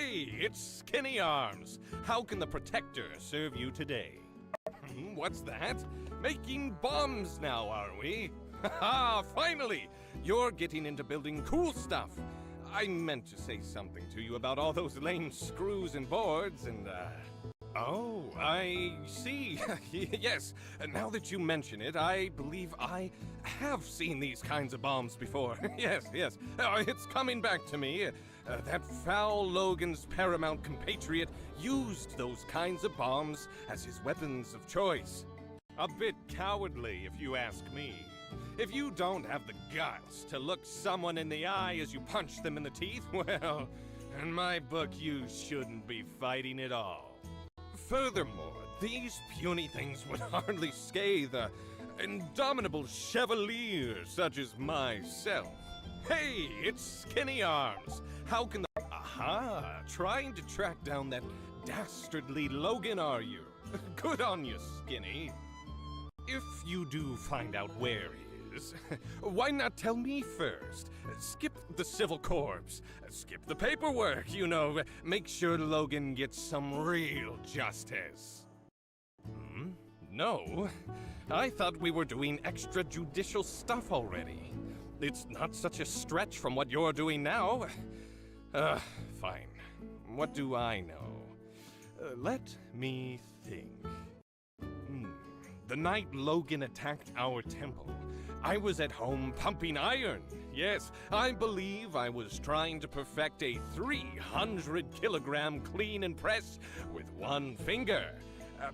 Hey, it's Skinny Arms. How can the Protector serve you today? What's that? Making bombs now, are we? Haha, finally! You're getting into building cool stuff. I meant to say something to you about all those lame screws and boards and, Oh, I see. Yes, now that you mention it, I believe I have seen these kinds of bombs before. Yes. It's coming back to me. That foul Logan's paramount compatriot used those kinds of bombs as his weapons of choice. A bit cowardly, if you ask me. If you don't have the guts to look someone in the eye as you punch them in the teeth, well, in my book, you shouldn't be fighting at all. Furthermore, these puny things would hardly scathe an indomitable chevalier such as myself. Hey, it's Skinny Arms. How can the... Aha! Trying to track down that dastardly Logan, are you? Good on you, Skinny. If you do find out where he is, why not tell me first? Skip the civil corps. Skip the paperwork, you know. Make sure Logan gets some real justice. No. I thought we were doing extrajudicial stuff already. It's not such a stretch from what you're doing now. Fine. What do I know? Let me think. The night Logan attacked our temple, I was at home pumping iron. Yes, I believe I was trying to perfect a 300-kilogram clean and press with one finger.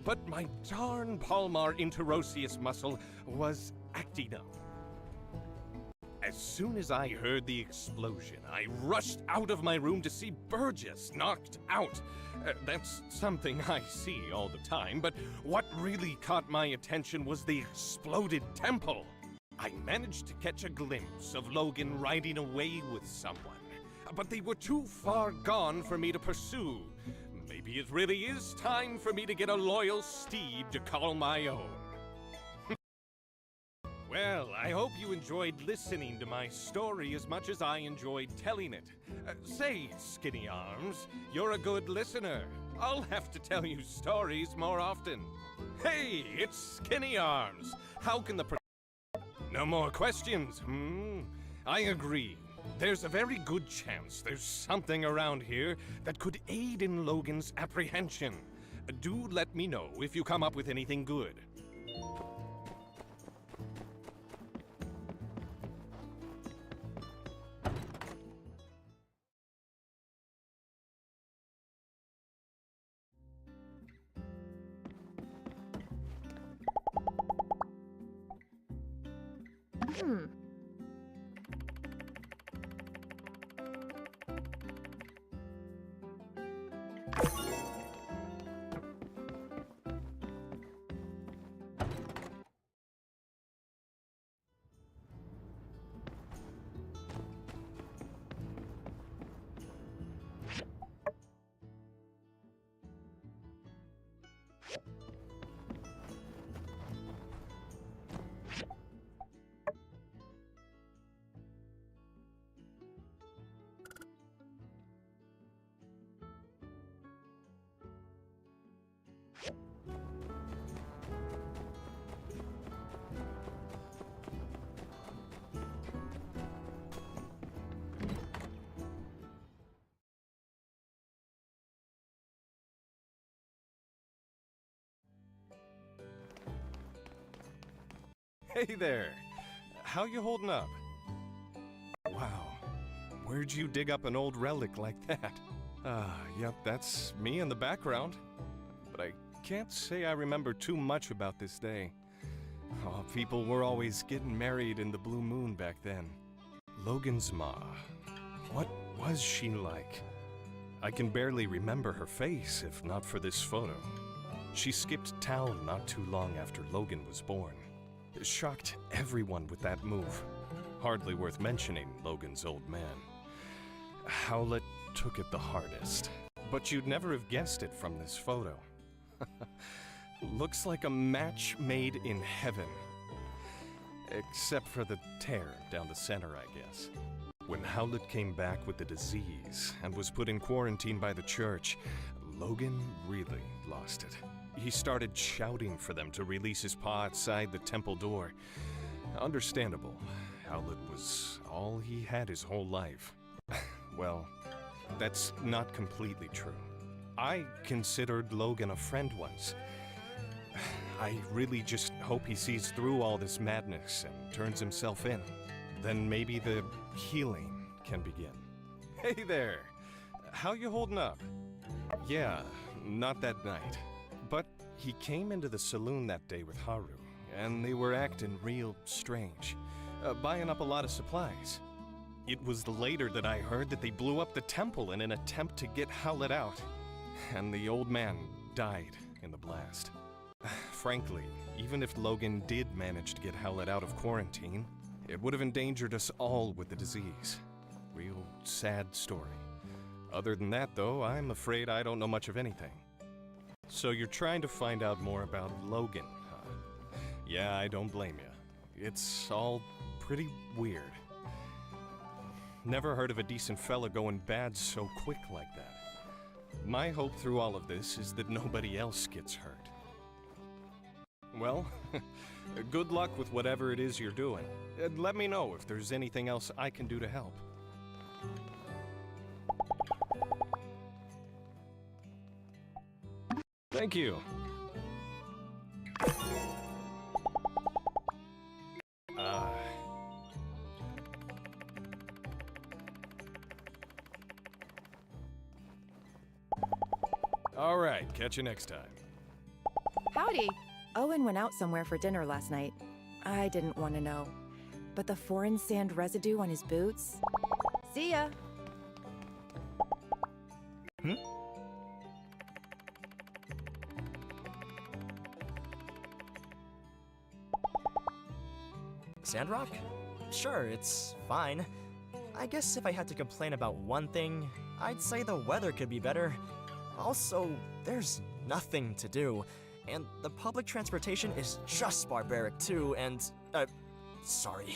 But my darn palmar interosseous muscle was acting up. As soon as I heard the explosion, I rushed out of my room to see Burgess knocked out. That's something I see all the time, but what really caught my attention was the exploded temple. I managed to catch a glimpse of Logan riding away with someone, but they were too far gone for me to pursue. Maybe it really is time for me to get a loyal steed to call my own. Well, I hope you enjoyed listening to my story as much as I enjoyed telling it. Say, Skinny Arms, you're a good listener. I'll have to tell you stories more often. Hey, it's Skinny Arms. How can the... No more questions, I agree. There's a very good chance there's something around here that could aid in Logan's apprehension. Do let me know if you come up with anything good. Hey there. How you holding up? Wow. Where'd you dig up an old relic like that? Yep, that's me in the background. But I can't say I remember too much about this day. Oh, people were always getting married in the blue moon back then. Logan's ma. What was she like? I can barely remember her face if not for this photo. She skipped town not too long after Logan was born. Shocked everyone with that move. Hardly worth mentioning, Logan's old man. Howlett took it the hardest. But you'd never have guessed it from this photo. Looks like a match made in heaven. Except for the tear down the center, I guess. When Howlett came back with the disease and was put in quarantine by the church, Logan really lost it. He started shouting for them to release his paw outside the temple door. Understandable. Howlett was all he had his whole life. Well, that's not completely true. I considered Logan a friend once. I really just hope he sees through all this madness and turns himself in. Then maybe the healing can begin. Hey there! How you holding up? Yeah, not that night. But he came into the saloon that day with Haru, and they were acting real strange, buying up a lot of supplies. It was later that I heard that they blew up the temple in an attempt to get Howlett out, and the old man died in the blast. Frankly, even if Logan did manage to get Howlett out of quarantine, it would have endangered us all with the disease. Real sad story. Other than that, though, I'm afraid I don't know much of anything. So you're trying to find out more about Logan, huh? Yeah, I don't blame you. It's all pretty weird. Never heard of a decent fella going bad so quick like that. My hope through all of this is that nobody else gets hurt. Well, good luck with whatever it is you're doing. Let me know if there's anything else I can do to help. Thank you. All right, catch you next time. Howdy! Owen went out somewhere for dinner last night. I didn't want to know. But the foreign sand residue on his boots? See ya! Sandrock? Sure, it's fine. I guess if I had to complain about one thing, I'd say the weather could be better. Also, there's nothing to do. And the public transportation is just barbaric too, and, sorry.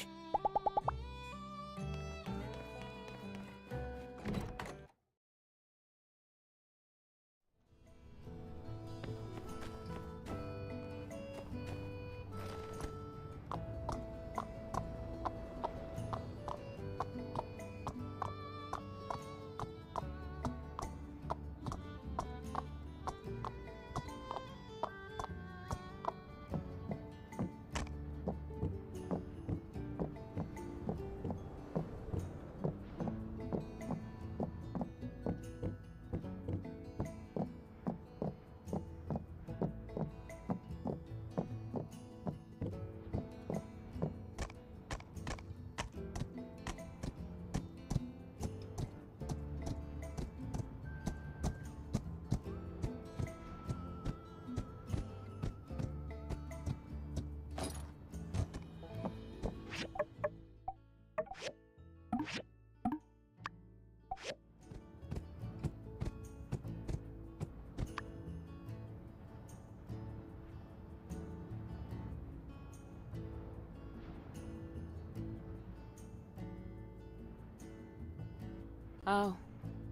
Oh,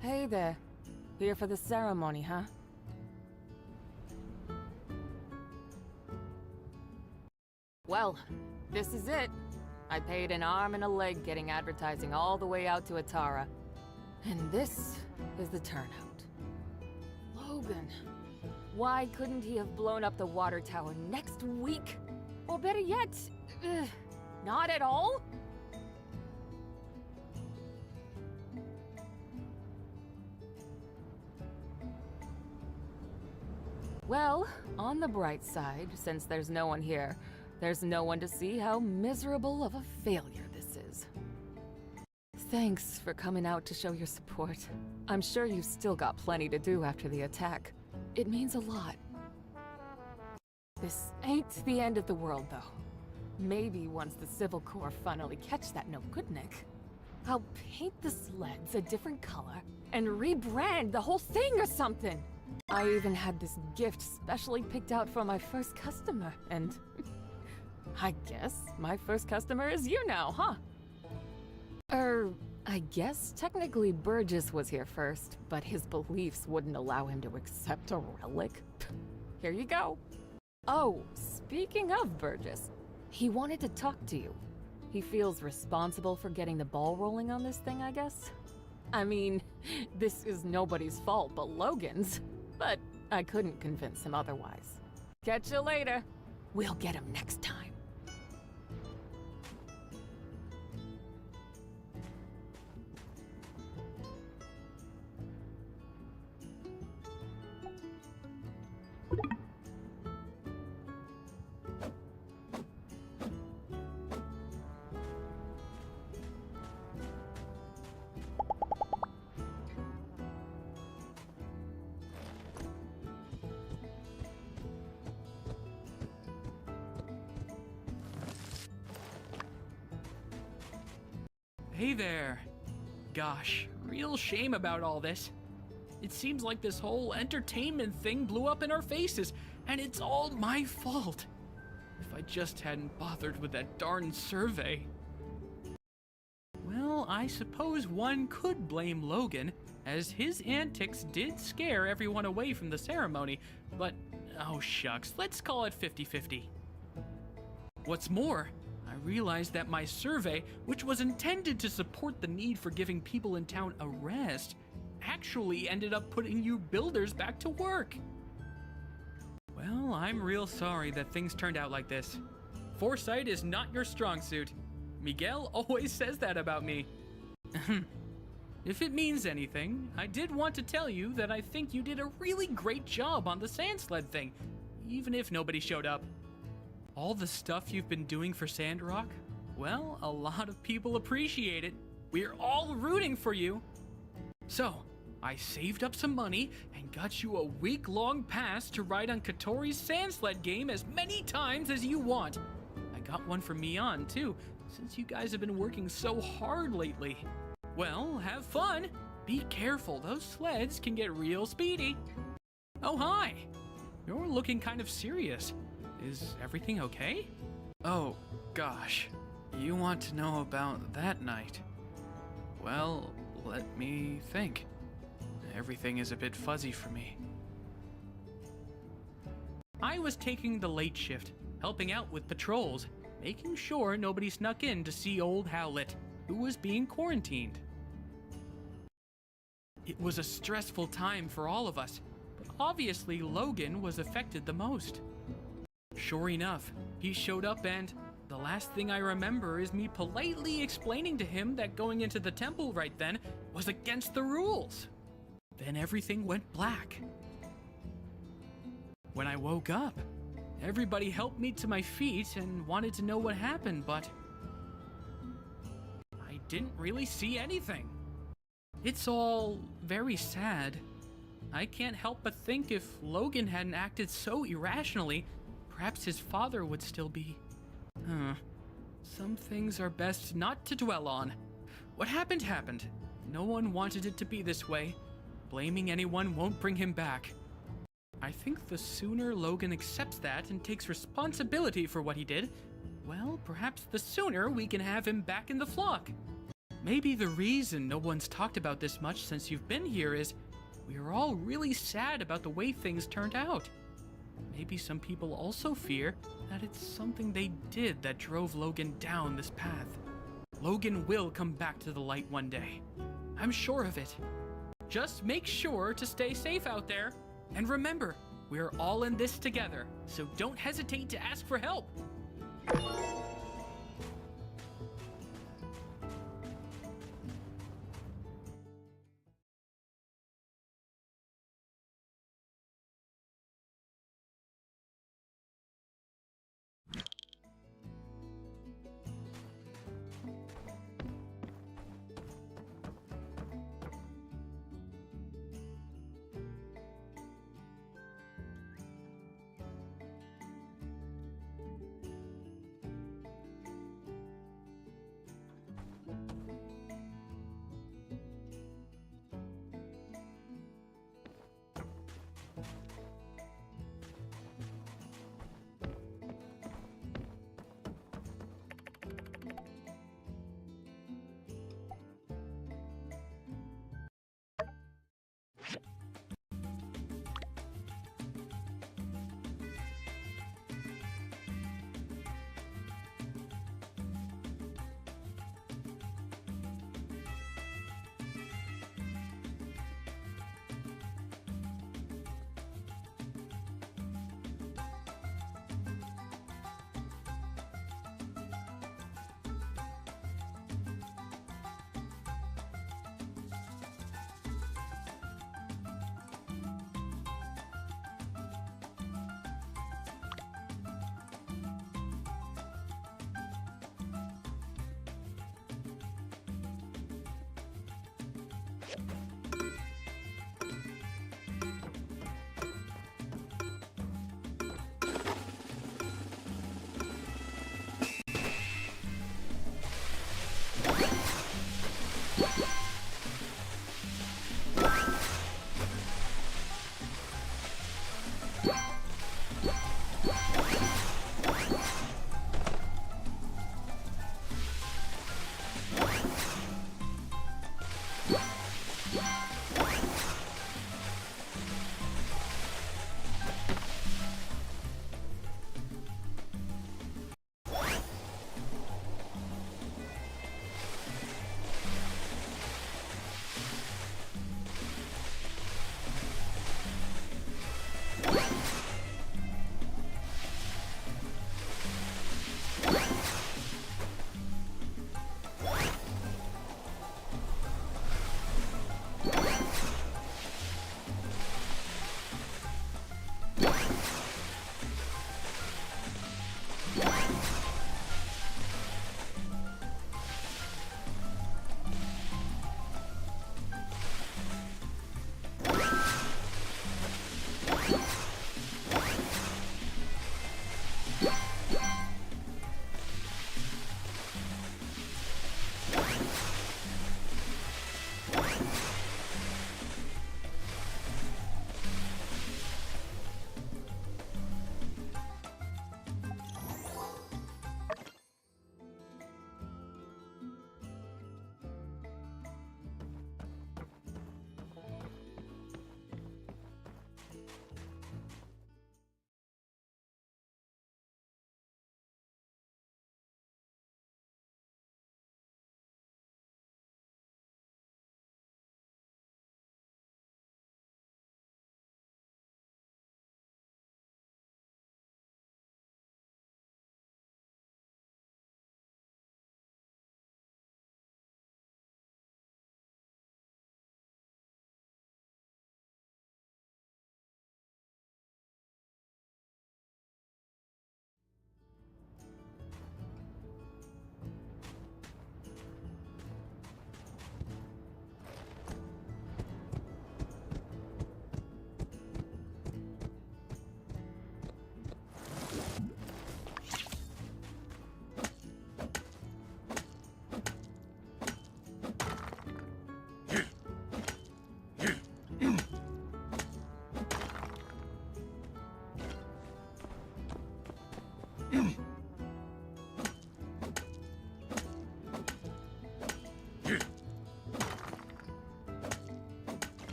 hey there. Here for the ceremony, huh? Well, this is it. I paid an arm and a leg getting advertising all the way out to Atara. And this is the turnout. Logan. Why couldn't he have blown up the water tower next week? Or better yet, not at all? Well, on the bright side, since there's no one here, there's no one to see how miserable of a failure this is. Thanks for coming out to show your support. I'm sure you've still got plenty to do after the attack. It means a lot. This ain't the end of the world, though. Maybe once the Civil Corps finally catch that no-good-Nick, I'll paint the sleds a different color and rebrand the whole thing or something! I even had this gift specially picked out for my first customer, and I guess my first customer is you now, huh? I guess technically Burgess was here first, but his beliefs wouldn't allow him to accept a relic. Here you go. Oh, speaking of Burgess, he wanted to talk to you. He feels responsible for getting the ball rolling on this thing, I guess. I mean, this is nobody's fault but Logan's, but I couldn't convince him otherwise. Catch you later. We'll get him next time. Hey there. Gosh, real shame about all this. It seems like this whole entertainment thing blew up in our faces, and it's all my fault. If I just hadn't bothered with that darn survey. Well, I suppose one could blame Logan, as his antics did scare everyone away from the ceremony, but oh shucks, let's call it 50-50. What's more, I realized that my survey, which was intended to support the need for giving people in town a rest, actually ended up putting you builders back to work. Well, I'm real sorry that things turned out like this. Foresight is not your strong suit. Miguel always says that about me. If it means anything, I did want to tell you that I think you did a really great job on the sand sled thing, even if nobody showed up. All the stuff you've been doing for Sandrock? Well, a lot of people appreciate it. We're all rooting for you. So, I saved up some money and got you a week-long pass to ride on Katori's sand sled game as many times as you want. I got one for Mian, too, since you guys have been working so hard lately. Well, have fun. Be careful, those sleds can get real speedy. Oh, hi. You're looking kind of serious. Is everything okay? Oh, gosh. You want to know about that night? Well, let me think. Everything is a bit fuzzy for me. I was taking the late shift, helping out with patrols, making sure nobody snuck in to see old Howlett, who was being quarantined. It was a stressful time for all of us, but obviously Logan was affected the most. Sure enough, he showed up and the last thing I remember is me politely explaining to him that going into the temple right then was against the rules. Then everything went black. When I woke up, everybody helped me to my feet and wanted to know what happened, but I didn't really see anything. It's all very sad. I can't help but think if Logan hadn't acted so irrationally, perhaps his father would still be. Some things are best not to dwell on. What happened happened. No one wanted it to be this way. Blaming anyone won't bring him back. I think the sooner Logan accepts that and takes responsibility for what he did, well, perhaps the sooner we can have him back in the flock. Maybe the reason no one's talked about this much since you've been here is we are all really sad about the way things turned out. Maybe some people also fear that it's something they did that drove Logan down this path. Logan will come back to the light one day. I'm sure of it. Just make sure to stay safe out there. And remember, we're all in this together, so don't hesitate to ask for help.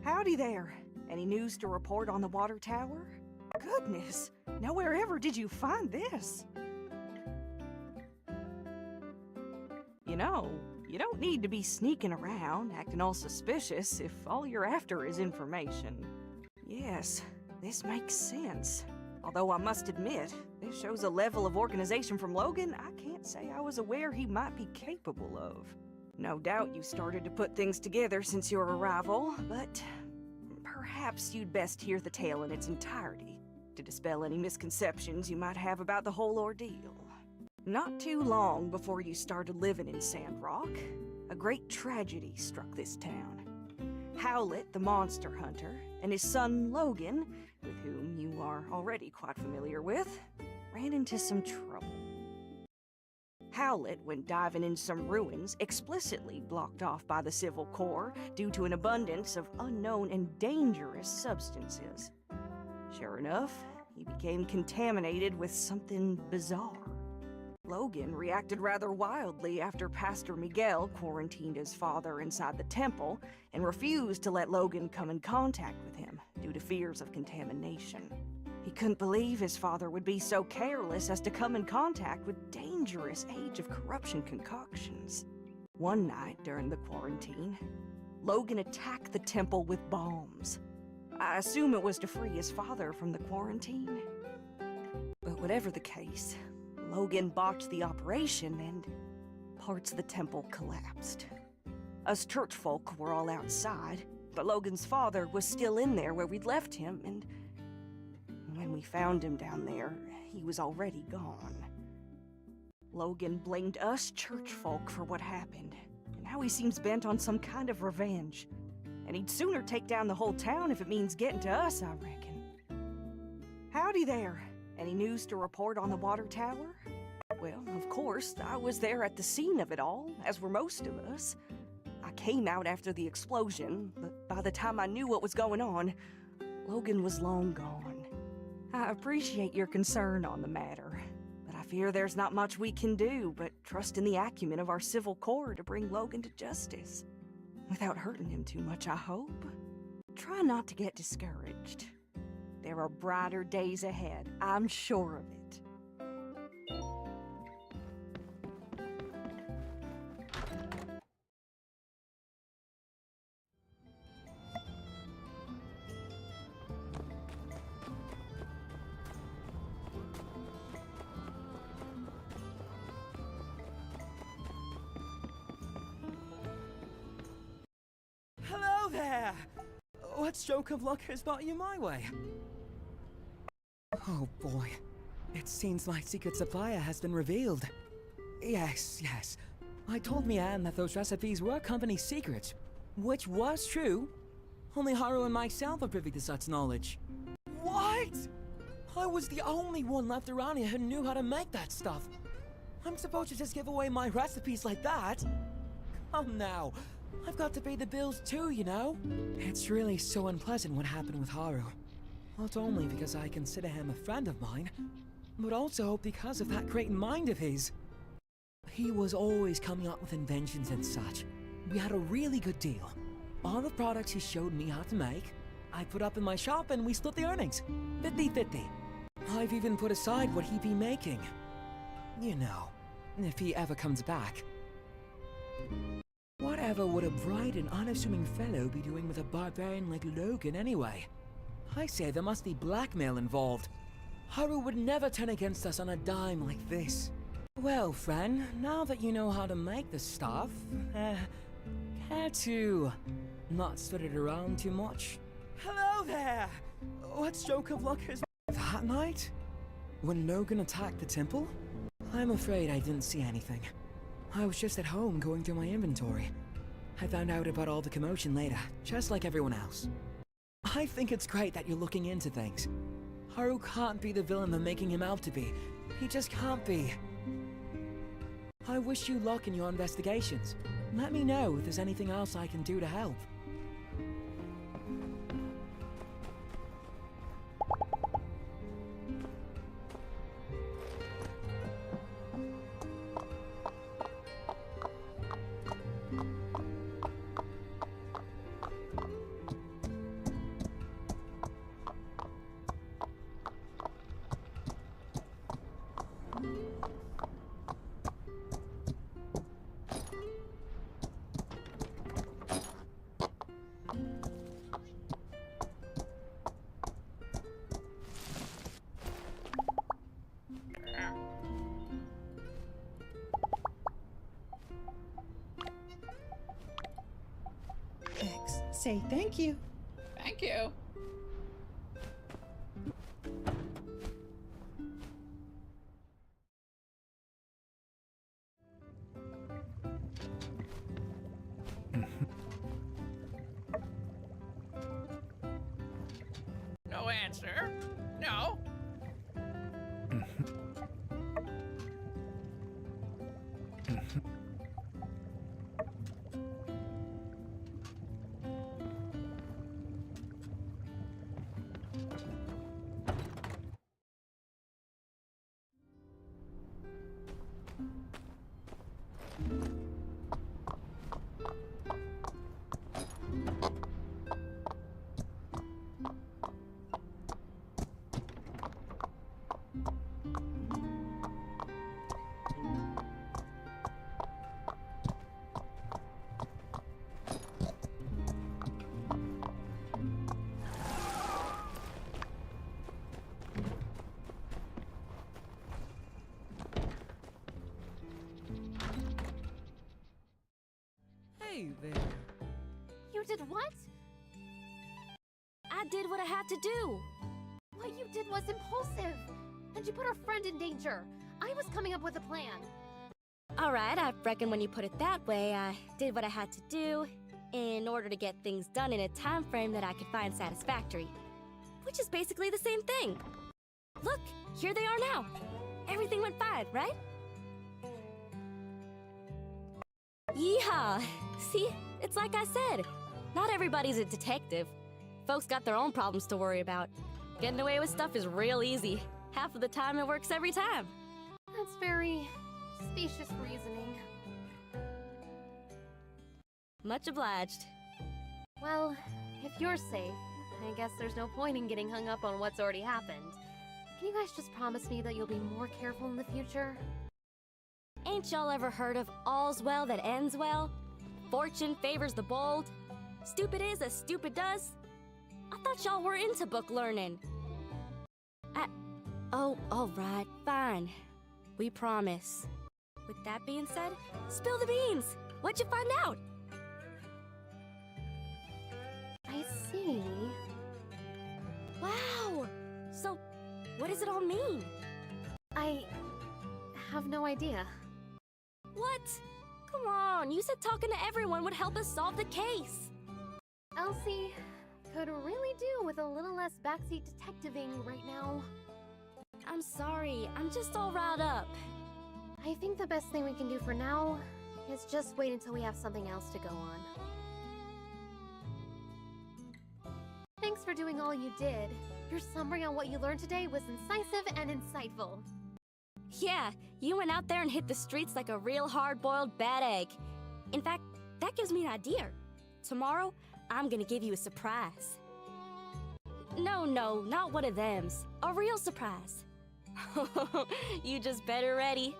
Howdy there. Any news to report on the water tower? Goodness, nowhere ever did you find this. You know, you don't need to be sneaking around, acting all suspicious if all you're after is information. Yes, this makes sense. Although I must admit, this shows a level of organization from Logan I can't say I was aware he might be capable of. No doubt you started to put things together since your arrival, but perhaps you'd best hear the tale in its entirety to dispel any misconceptions you might have about the whole ordeal. Not too long before you started living in Sandrock, a great tragedy struck this town. Howlett, the monster hunter, and his son Logan, with whom you are already quite familiar with, ran into some trouble. Howlett went diving in some ruins explicitly blocked off by the Civil Corps due to an abundance of unknown and dangerous substances. Sure enough, he became contaminated with something bizarre. Logan reacted rather wildly after Pastor Miguel quarantined his father inside the temple and refused to let Logan come in contact with him due to fears of contamination. He couldn't believe his father would be so careless as to come in contact with dangerous Age of Corruption concoctions. One night during the quarantine, Logan attacked the temple with bombs. I assume it was to free his father from the quarantine. But whatever the case, Logan botched the operation and parts of the temple collapsed. Us church folk were all outside, but Logan's father was still in there where we'd left him, and when we found him down there, he was already gone. Logan blamed us church folk for what happened, and now he seems bent on some kind of revenge. And he'd sooner take down the whole town if it means getting to us, I reckon. Howdy there. Any news to report on the water tower? Well, of course, I was there at the scene of it all, as were most of us. I came out after the explosion, but by the time I knew what was going on, Logan was long gone. I appreciate your concern on the matter, but I fear there's not much we can do but trust in the acumen of our Civil Corps to bring Logan to justice. Without hurting him too much, I hope. Try not to get discouraged. There are brighter days ahead, I'm sure of it. Hello there! What stroke of luck has brought you my way? Oh boy, it seems my secret supplier has been revealed. Yes. I told Mian that those recipes were company secrets, which was true. Only Haru and myself are privy to such knowledge. What? I was the only one left around here who knew how to make that stuff. I'm supposed to just give away my recipes like that? Come now. I've got to pay the bills too, you know? It's really so unpleasant what happened with Haru. Not only because I consider him a friend of mine, but also because of that great mind of his. He was always coming up with inventions and such. We had a really good deal. All the products he showed me how to make, I put up in my shop and we split the earnings. 50-50. I've even put aside what he'd be making. You know, if he ever comes back. Whatever would a bright and unassuming fellow be doing with a barbarian like Logan anyway? I say there must be blackmail involved. Haru would never turn against us on a dime like this. Well, friend, now that you know how to make the stuff, care to not spread it around too much? Hello there! What stroke of luck is that night? When Logan attacked the temple? I'm afraid I didn't see anything. I was just at home going through my inventory. I found out about all the commotion later, just like everyone else. I think it's great that you're looking into things. Haru can't be the villain they're making him out to be. He just can't be. I wish you luck in your investigations. Let me know if there's anything else I can do to help. say thank you. Thank you. No answer. No. Hey there. You did what? I did what I had to do. What you did was impulsive. And you put our friend in danger. I was coming up with a plan. Alright, I reckon when you put it that way, I did what I had to do in order to get things done in a time frame that I could find satisfactory. Which is basically the same thing. Look, here they are now. Everything went fine, right? Yeehaw! See, it's like I said, not everybody's a detective. Folks got their own problems to worry about. Getting away with stuff is real easy. Half of the time it works every time. That's very specious reasoning. Much obliged. Well, if you're safe, I guess there's no point in getting hung up on what's already happened. Can you guys just promise me that you'll be more careful in the future? Ain't y'all ever heard of all's well that ends well? Fortune favors the bold. Stupid is as stupid does. I thought y'all were into book learning. Oh, alright, fine. We promise. With that being said, spill the beans! What'd you find out? I see. Wow! So, what does it all mean? I have no idea. What? Come on, you said talking to everyone would help us solve the case. Elsie could really do with a little less backseat detectiving right now. I'm sorry, I'm just all riled up. I think the best thing we can do for now is just wait until we have something else to go on. Thanks for doing all you did. Your summary on what you learned today was incisive and insightful. Yeah, you went out there and hit the streets like a real hard-boiled bad egg. In fact, that gives me an idea. Tomorrow, I'm gonna give you a surprise. No, not one of thems. A real surprise. You just better ready.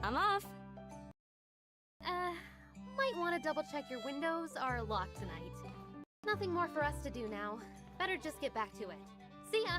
I'm off. Might want to double-check your windows are locked tonight. Nothing more for us to do now. Better just get back to it. See ya!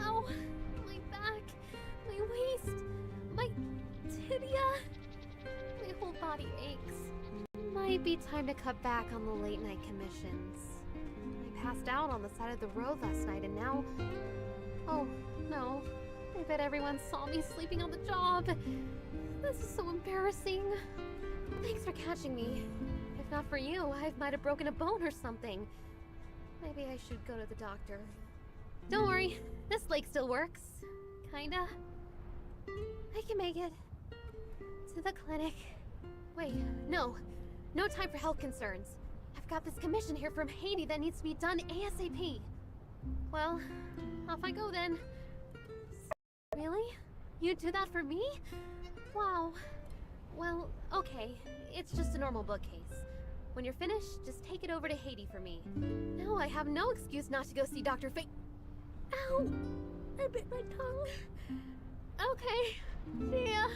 Ow! My back, my waist, my tibia, my whole body aches. My Might be time to cut back on the late night commissions. I passed out on the side of the road last night and now... Oh, no. I bet everyone saw me sleeping on the job. This is so embarrassing. Thanks for catching me. If not for you, I might have broken a bone or something. Maybe I should go to the doctor. Don't worry, this lake still works. Kinda. I can make it. To the clinic. Wait, no. No time for health concerns. I've got this commission here from Haiti that needs to be done ASAP. Well, off I go then. Really? You'd do that for me? Wow. Well, okay. It's just a normal bookcase. When you're finished, just take it over to Haiti for me. Now I have no excuse not to go see Dr. Ow! I bit my tongue. Okay. See ya.